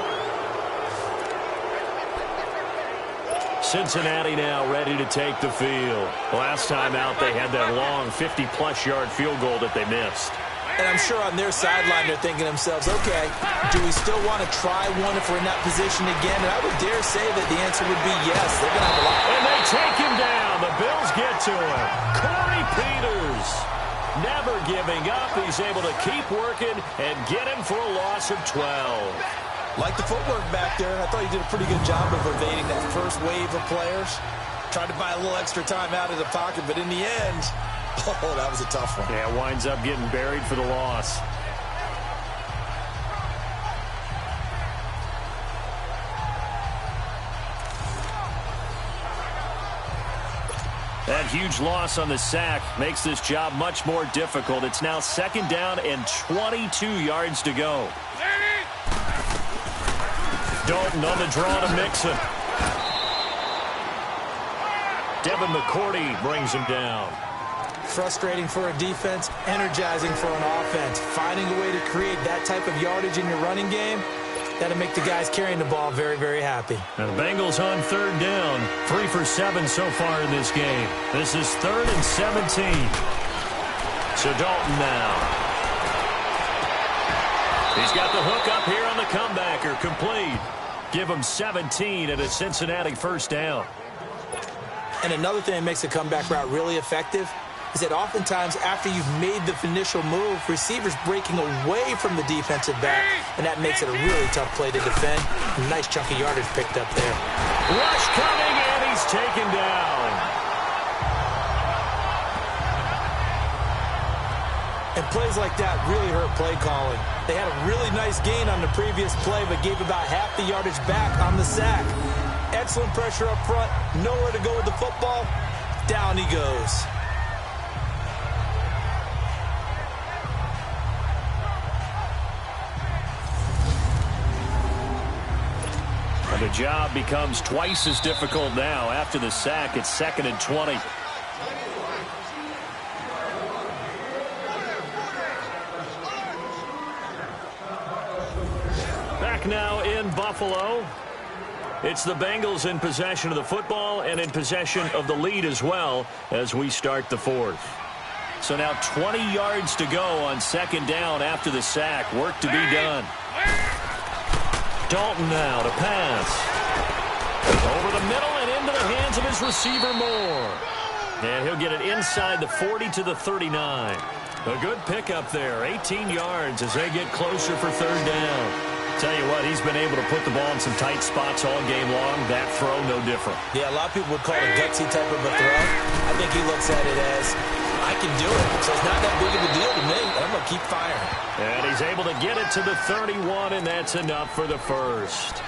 Cincinnati now ready to take the field. Last time out, they had that long 50-plus yard field goal that they missed. And I'm sure on their sideline they're thinking to themselves, okay, do we still want to try one if we're in that position again? And I would dare say that the answer would be yes. They're going to have a lot. And they take him down. The Bills get to him. Corey Peters, never giving up. He's able to keep working and get him for a loss of 12. Like the footwork back there. I thought he did a pretty good job of evading that first wave of players. Tried to buy a little extra time out of the pocket, but in the end, oh, that was a tough one. Yeah, winds up getting buried for the loss. That huge loss on the sack makes this job much more difficult. It's now 2nd down and 22 yards to go. Dalton on the draw to Mixon. Devin McCourty brings him down. Frustrating for a defense, energizing for an offense. Finding a way to create that type of yardage in your running game, that'll make the guys carrying the ball very, very happy. Now the Bengals on 3rd down. 3 for 7 so far in this game. This is 3rd and 17. So Dalton now. He's got the hook up here on the comebacker, complete. Give him 17 at a Cincinnati first down. And another thing that makes a comeback route really effective is that oftentimes after you've made the initial move, receivers breaking away from the defensive back, and that makes it a really tough play to defend. Nice chunk of yardage picked up there. Rush coming, and he's taken down. And plays like that really hurt play calling. They had a really nice gain on the previous play, but gave about half the yardage back on the sack. Excellent pressure up front, nowhere to go with the football. Down he goes. And the job becomes twice as difficult now. After the sack, it's 2nd and 20. Back now in Buffalo. It's the Bengals in possession of the football and in possession of the lead as well as we start the fourth. So now 20 yards to go on 2nd down after the sack. Work to be done. Dalton now to pass. Over the middle and into the hands of his receiver Moore. And he'll get it inside the 40 to the 39. A good pickup there. 18 yards as they get closer for 3rd down. Tell you what, he's been able to put the ball in some tight spots all game long. That throw, no different. Yeah, a lot of people would call it a gutsy type of a throw. I think he looks at it as, I can do it, so it's not that big of a deal to me. I'm going to keep firing. And he's able to get it to the 31, and that's enough for the first.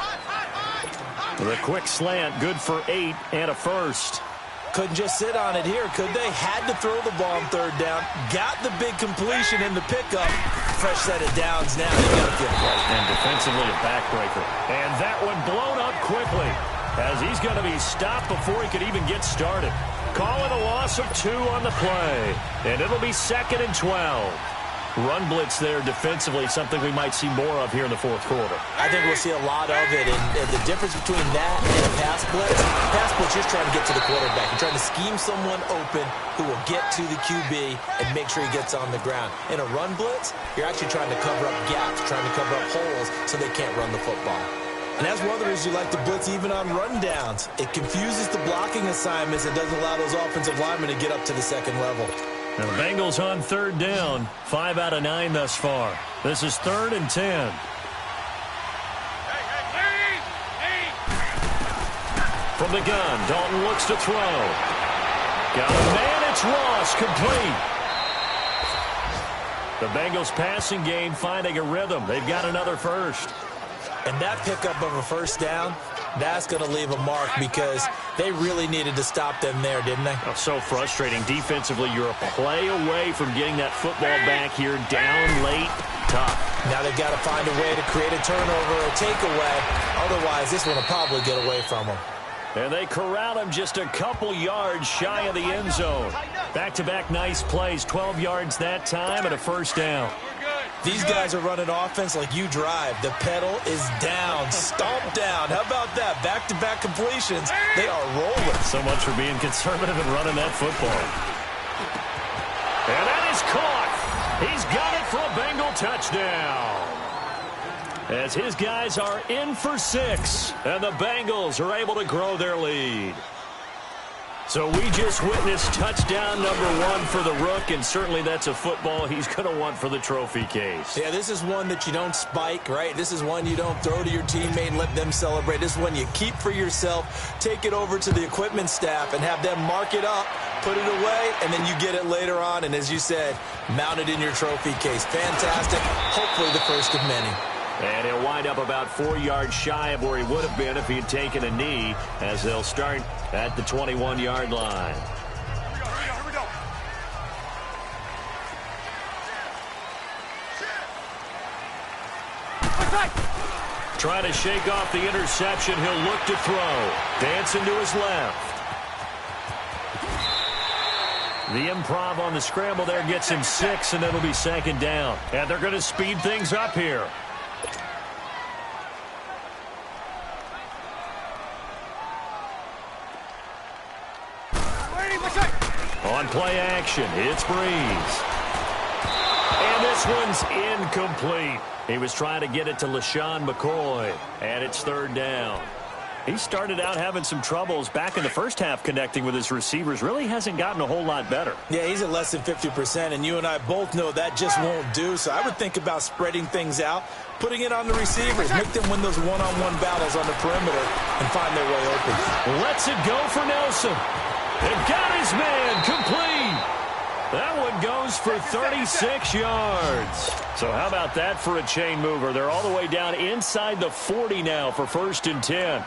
The quick slant, good for 8 and a first. Couldn't just sit on it here, could they? Had to throw the ball on 3rd down. Got the big completion in the pickup. Fresh set of downs now. They got to get right. And defensively a backbreaker. And that one blown up quickly as he's going to be stopped before he could even get started. Call it a loss of 2 on the play. And it'll be 2nd and 12. Run blitz there defensively, something we might see more of here in the 4th quarter. I think we'll see a lot of it, and the difference between that and a pass blitz, you're just trying to get to the quarterback. You're trying to scheme someone open who will get to the QB and make sure he gets on the ground. In a run blitz, you're actually trying to cover up gaps, trying to cover up holes so they can't run the football. And that's one of the reasons you like to blitz even on rundowns. It confuses the blocking assignments and doesn't allow those offensive linemen to get up to the 2nd level. Now the Bengals on 3rd down. 5 out of 9 thus far. This is 3rd and 10. From the gun, Dalton looks to throw. Got a man, it's Ross, complete. The Bengals passing game finding a rhythm. They've got another first. And that pickup of a 1st down, that's going to leave a mark because they really needed to stop them there, didn't they? Oh, so frustrating. Defensively, you're a play away from getting that football back here. Down late, tough. Now they've got to find a way to create a turnover or takeaway. Otherwise, this one will probably get away from them. And they corral him just a couple yards shy of the end zone. Back-to-back nice plays. 12 yards that time and a 1st down. These guys are running offense like you drive. The pedal is down, stomped down. How about that? Back-to-back completions. They are rolling. So much for being conservative and running that football. And that is caught. He's got it for a Bengal touchdown. As his guys are in for 6, and the Bengals are able to grow their lead. So we just witnessed touchdown number 1 for the Rook, and certainly that's a football he's going to want for the trophy case. Yeah, this is one that you don't spike, right? This is one you don't throw to your teammate and let them celebrate. This is one you keep for yourself, take it over to the equipment staff, and have them mark it up, put it away, and then you get it later on, and as you said, mount it in your trophy case. Fantastic. Hopefully the first of many. And he'll wind up about 4 yards shy of where he would have been if he had taken a knee, as they'll start at the 21-yard line. Here we go. Trying to shake off the interception. He'll look to throw. Dancing to his left. The improv on the scramble there gets him 6, and it'll be 2nd down. And they're going to speed things up here. On play action, it's Breeze. And this one's incomplete. He was trying to get it to LaShawn McCoy, and it's third down. He started out having some troubles back in the first half connecting with his receivers. Really hasn't gotten a whole lot better. Yeah, he's at less than 50%, and you and I both know that just won't do. So I would think about spreading things out, putting it on the receivers, make them win those one-on-one battles on the perimeter, and find their way open. Lets it go for Nelson. And got his man complete. That one goes for 36 yards. So how about that for a chain mover? They're all the way down inside the 40 now for 1st and 10.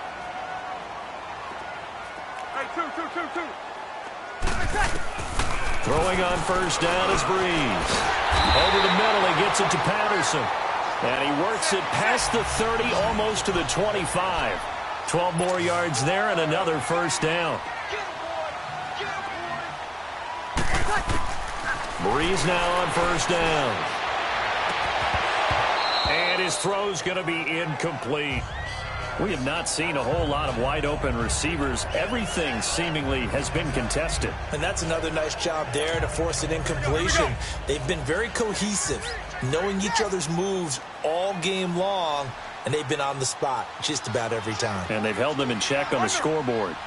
Throwing on first down is Breeze. Over the middle, he gets it to Patterson. And he works it past the 30, almost to the 25. 12 more yards there and another first down. Breeze now on first down. And his throw's going to be incomplete. We have not seen a whole lot of wide-open receivers. Everything seemingly has been contested. And that's another nice job there to force an incompletion. They've been very cohesive, knowing each other's moves all game long, and they've been on the spot just about every time. And they've held them in check on the scoreboard.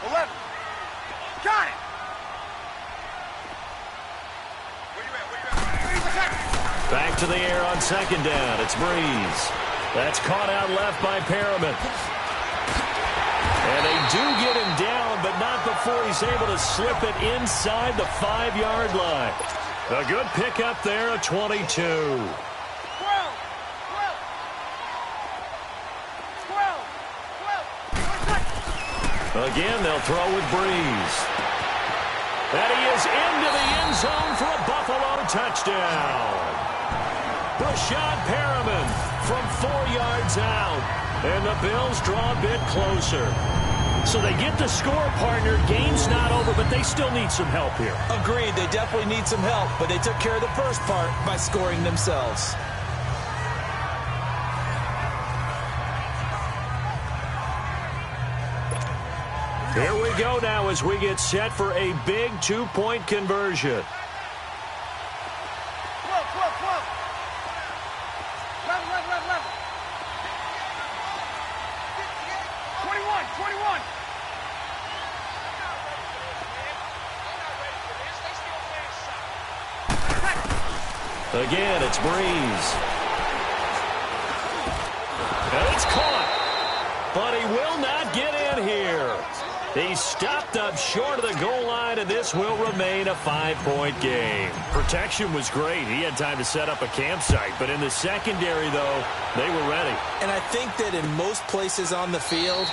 11. Got it. Back to the air on second down. It's Breeze. That's caught out left by Perriman. And they do get him down, but not before he's able to slip it inside the 5-yard line. A good pickup there, a 22. Again, they'll throw with Breeze. And he is into the end zone for a Buffalo touchdown. Rashad Perriman from 4 yards out. And the Bills draw a bit closer. So they get the score, partner. Game's not over, but they still need some help here. Agreed. They definitely need some help, but they took care of the first part by scoring themselves. Here we go now as we get set for a big 2-point conversion. Again, it's Breeze. And it's caught. But he will not get in here. He stopped up short of the goal line, and this will remain a 5-point game. Protection was great. He had time to set up a campsite. But in the secondary, though, they were ready. And I think that in most places on the field,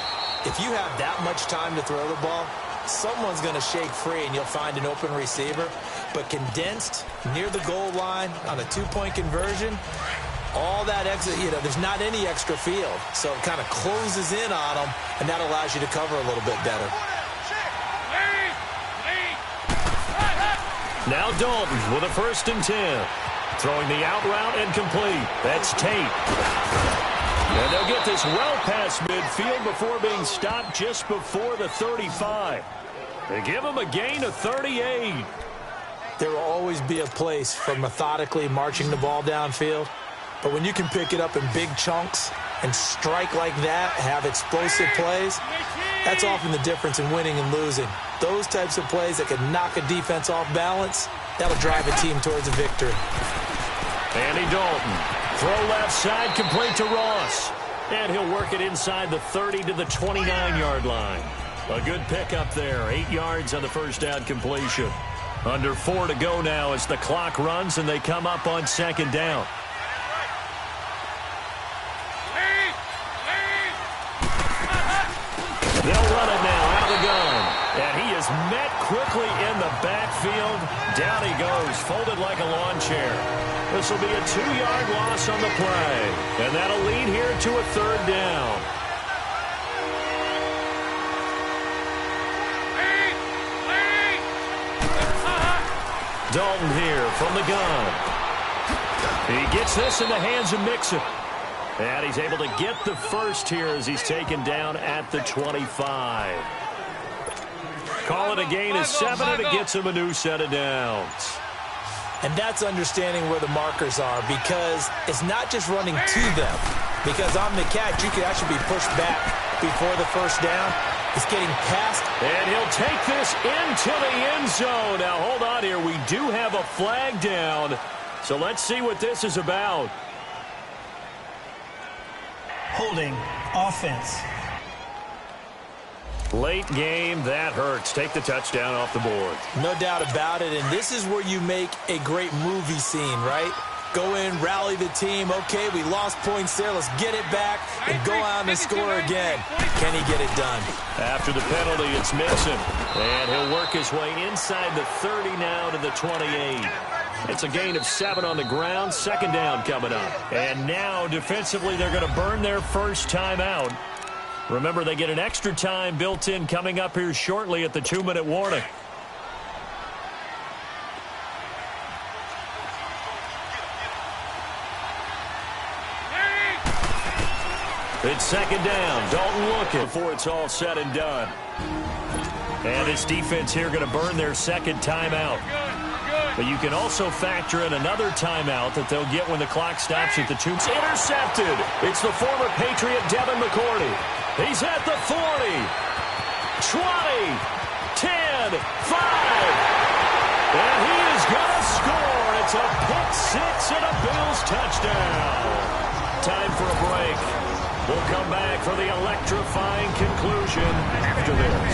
if you have that much time to throw the ball, someone's going to shake free and you'll find an open receiver. But condensed near the goal line on a 2-point conversion, all that extra, there's not any extra field. So it kind of closes in on them, and that allows you to cover a little bit better. Now Dalton with a 1st and 10. Throwing the out route and complete. That's Tate. And they'll get this well past midfield before being stopped just before the 35. They give him a gain of 38. There will always be a place for methodically marching the ball downfield. But when you can pick it up in big chunks and strike like that, have explosive plays, that's often the difference in winning and losing. Those types of plays that can knock a defense off balance, that'll drive a team towards a victory. Andy Dalton. Throw left side, complete to Ross. And he'll work it inside the 30 to the 29-yard line. A good pickup there. 8 yards on the first down completion. Under 4 to go now as the clock runs and they come up on second down. They'll run it now out of the gun. And he is met quickly in the backfield. Down he goes, folded like a lawn chair. This will be a 2-yard loss on the play. And that'll lead here to a 3rd down. Dalton here from the gun. He gets this in the hands of Mixon. And he's able to get the first here as he's taken down at the 25. Call it a gain of 7, and it gets him a new set of downs. And that's understanding where the markers are, because it's not just running to them. Because on the catch, you could actually be pushed back before the first down. It's getting past. And he'll take this into the end zone. Now, hold on here. We do have a flag down. So let's see what this is about. Holding offense. Late game, that hurts. Take the touchdown off the board. No doubt about it, and this is where you make a great movie scene, right? Go in, rally the team. Okay, we lost points there. Let's get it back and go out and score again. Can he get it done? After the penalty, it's Mixon. And he'll work his way inside the 30 now to the 28. It's a gain of 7 on the ground. Second down coming up. And now, defensively, they're going to burn their first timeout. Remember, they get an extra time built in coming up here shortly at the 2-minute warning. It's second down. Dalton looking before it's all said and done. And this defense here going to burn their second timeout. But you can also factor in another timeout that they'll get when the clock stops at the 2. It's intercepted. It's the former Patriot Devin McCourty. He's at the 40, 20, 10, 5. And he is going to score. It's a pick six and a Bills touchdown. Time for a break. We'll come back for the electrifying conclusion after this.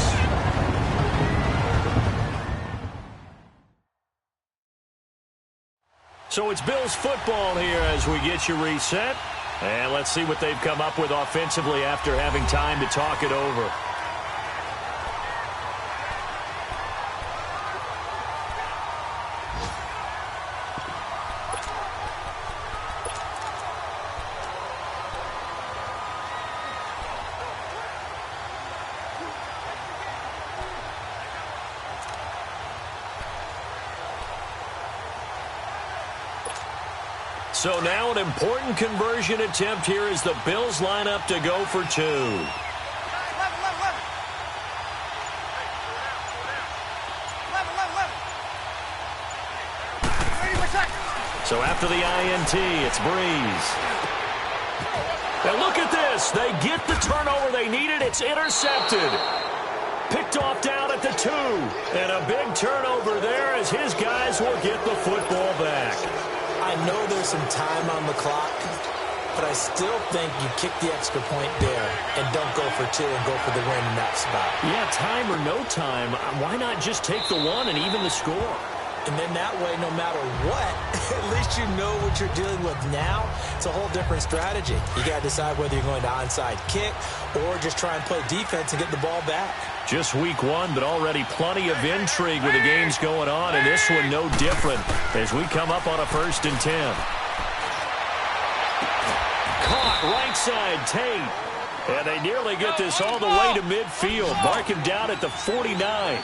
So it's Bills football here as we get you reset. And let's see what they've come up with offensively after having time to talk it over. So now an important conversion attempt here as the Bills line up to go for 2. So after the INT, it's Breeze. And look at this. They get the turnover they needed. It's intercepted. Picked off down at the 2. And a big turnover there as his guys will get the football back. I know there's some time on the clock, but I still think you kick the extra point there and don't go for 2 and go for the win in that spot. Yeah, time or no time, why not just take the 1 and even the score? And then that way, no matter what, at least you know what you're dealing with now. It's a whole different strategy. You got to decide whether you're going to onside kick or just try and play defense and get the ball back. Just week 1, but already plenty of intrigue with the games going on, and this one no different as we come up on a 1st and 10. Caught right side, Tate. And they nearly get this all the way to midfield. Mark him down at the 49.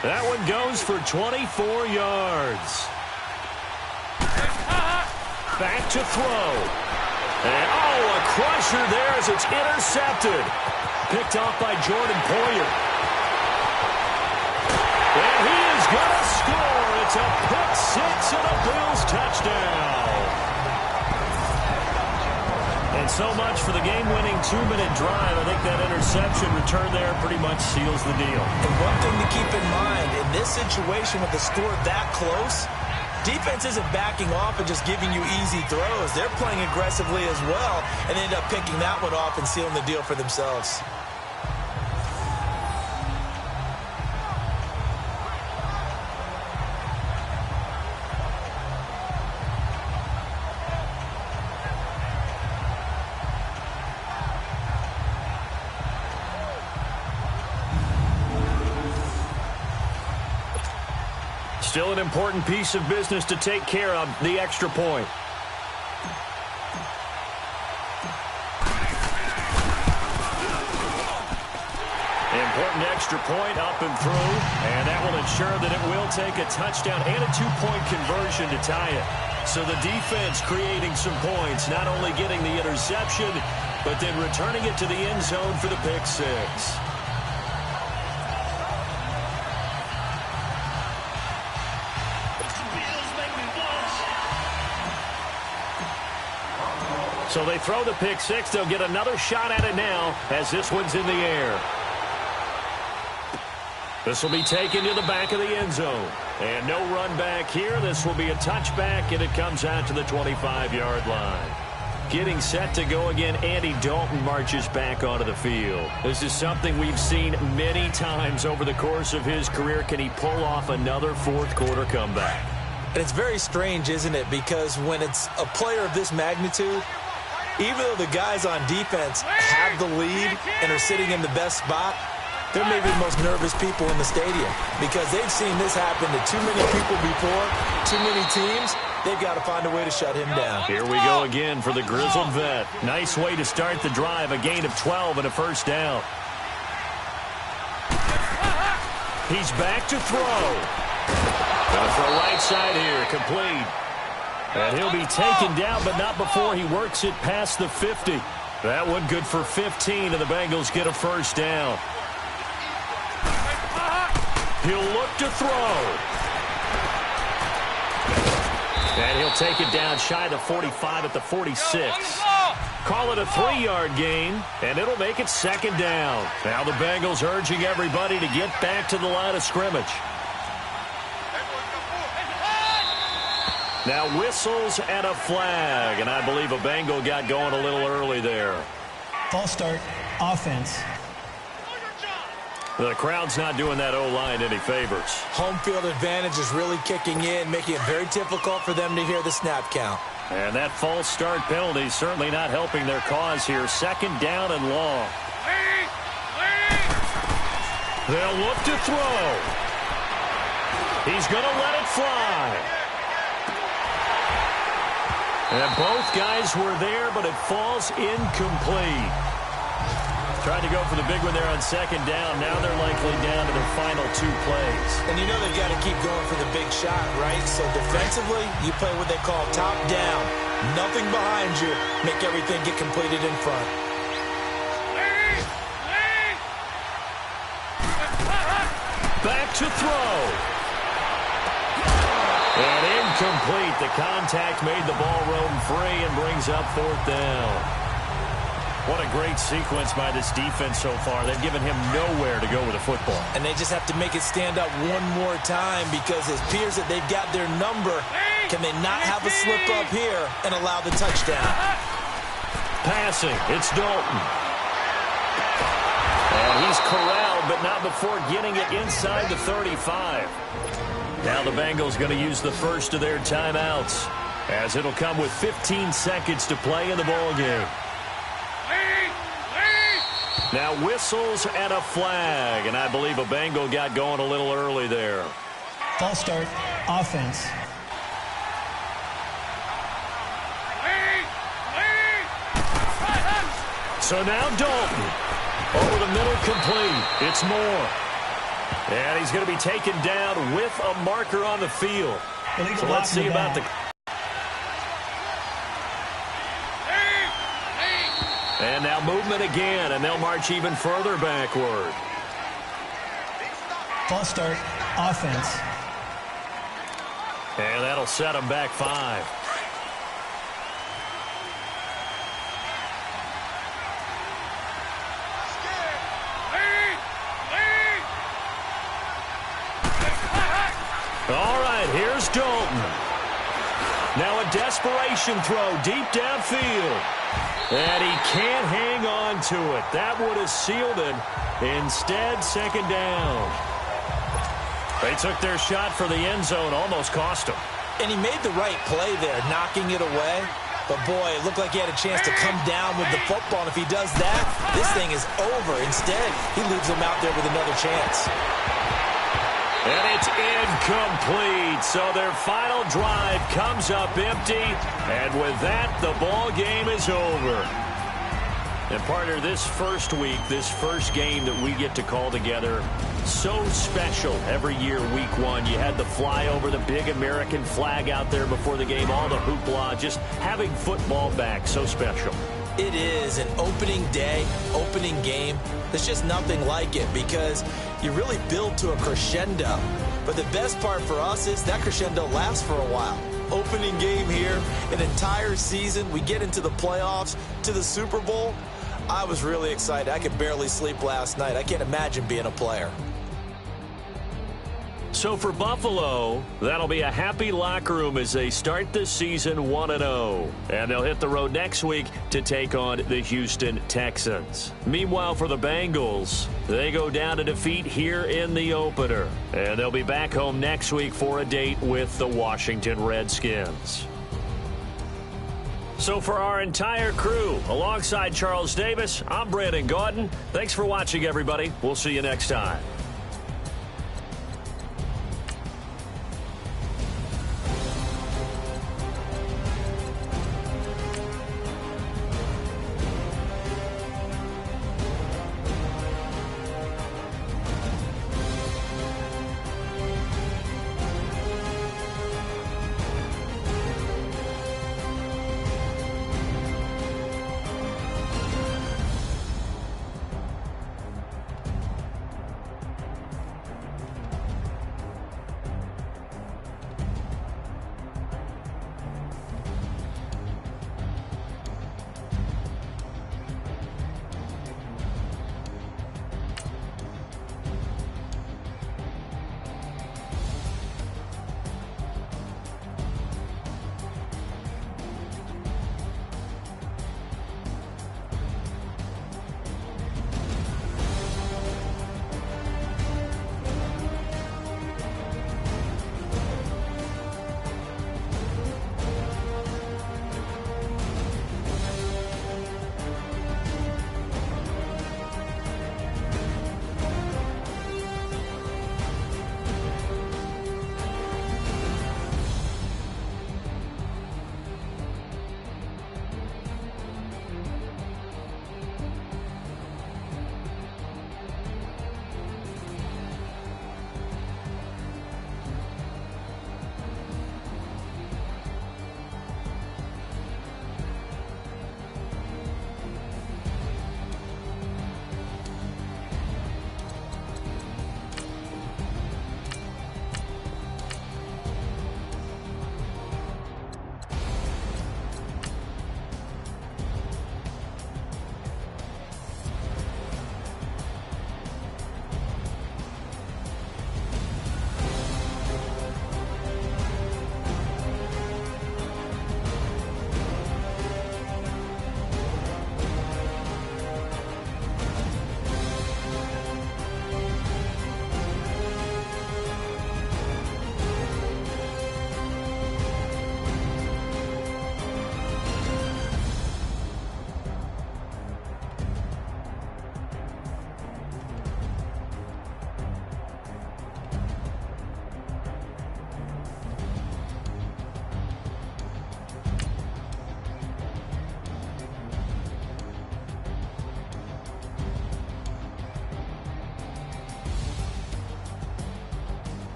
That one goes for 24 yards. Back to throw. And, a crusher there as it's intercepted. Picked off by Jordan Poyer. And he is going to score. It's a pick six and a Bills touchdown. And so much for the game-winning 2-minute drive. I think that interception return there pretty much seals the deal. And one thing to keep in mind, in this situation with the score that close, defense isn't backing off and just giving you easy throws. They're playing aggressively as well and end up picking that one off and sealing the deal for themselves. Still an important piece of business to take care of, the extra point. Important extra point up and through, and that will ensure that it will take a touchdown and a 2-point conversion to tie it. So the defense creating some points, not only getting the interception, but then returning it to the end zone for the pick six. So they throw the pick six. They'll get another shot at it now as this one's in the air. This will be taken to the back of the end zone. And no run back here. This will be a touchback, and it comes out to the 25-yard line. Getting set to go again, Andy Dalton marches back onto the field. This is something we've seen many times over the course of his career. Can he pull off another fourth-quarter comeback? And it's very strange, isn't it? Because when it's a player of this magnitude, even though the guys on defense have the lead and are sitting in the best spot, they're maybe the most nervous people in the stadium because they've seen this happen to too many people before, too many teams. They've got to find a way to shut him down. Here we go again for the grizzled vet. Nice way to start the drive, a gain of 12 and a first down. He's back to throw. Gonna throw right side here, complete. And he'll be taken down, but not before he works it past the 50. That one good for 15, and the Bengals get a first down. He'll look to throw. And he'll take it down shy of the 45 at the 46. Call it a 3-yard gain, and it'll make it second down. Now the Bengals urging everybody to get back to the line of scrimmage. Now whistles and a flag, and I believe a Bengal got going a little early there. False start, offense. The crowd's not doing that O-line any favors. Home field advantage is really kicking in, making it very difficult for them to hear the snap count. And that false start penalty certainly not helping their cause here. Second down and long. They'll look to throw. He's going to let it fly. And both guys were there, but it falls incomplete. Trying to go for the big one there on second down. Now they're likely down to their final 2 plays. And you know they've got to keep going for the big shot, right? So defensively, you play what they call top down. Nothing behind you. Make everything get completed in front. Back to throw. And incomplete. The contact made the ball roam free and brings up fourth down. What a great sequence by this defense so far. They've given him nowhere to go with the football. And they just have to make it stand up one more time because it appears that they've got their number. Can they not have a slip up here and allow the touchdown? Passing. It's Dalton. And he's corralled, but not before getting it inside the 35. Now the Bengals going to use the first of their timeouts as it'll come with 15 seconds to play in the ballgame. Now whistles and a flag, and I believe a Bengal got going a little early there. False start, offense. So now Dalton. Over the middle, complete. It's Moore. And he's going to be taken down with a marker on the field. So let's see about the... And now movement again, and they'll march even further backward. False start, offense. And that'll set them back 5. All right, here's Dalton. Now a desperation throw deep downfield. And he can't hang on to it. That would have sealed it. Instead, second down. They took their shot for the end zone, almost cost him. And he made the right play there, knocking it away. But, boy, it looked like he had a chance to come down with the football. And if he does that, this thing is over. Instead, he leaves them out there with another chance. And it's incomplete. So their final drive comes up empty. And with that, the ball game is over. And partner, this first week, this first game that we get to call together, so special every year, week 1. You had the flyover, the big American flag out there before the game, all the hoopla, just having football back, so special. It is an opening day, opening game. There's just nothing like it because you really build to a crescendo. But the best part for us is that crescendo lasts for a while. Opening game here, an entire season, we get into the playoffs, to the Super Bowl. I was really excited. I could barely sleep last night. I can't imagine being a player. So for Buffalo, that'll be a happy locker room as they start the season 1-0. And they'll hit the road next week to take on the Houston Texans. Meanwhile, for the Bengals, they go down to defeat here in the opener. And they'll be back home next week for a date with the Washington Redskins. So for our entire crew, alongside Charles Davis, I'm Brandon Gaudin. Thanks for watching, everybody. We'll see you next time.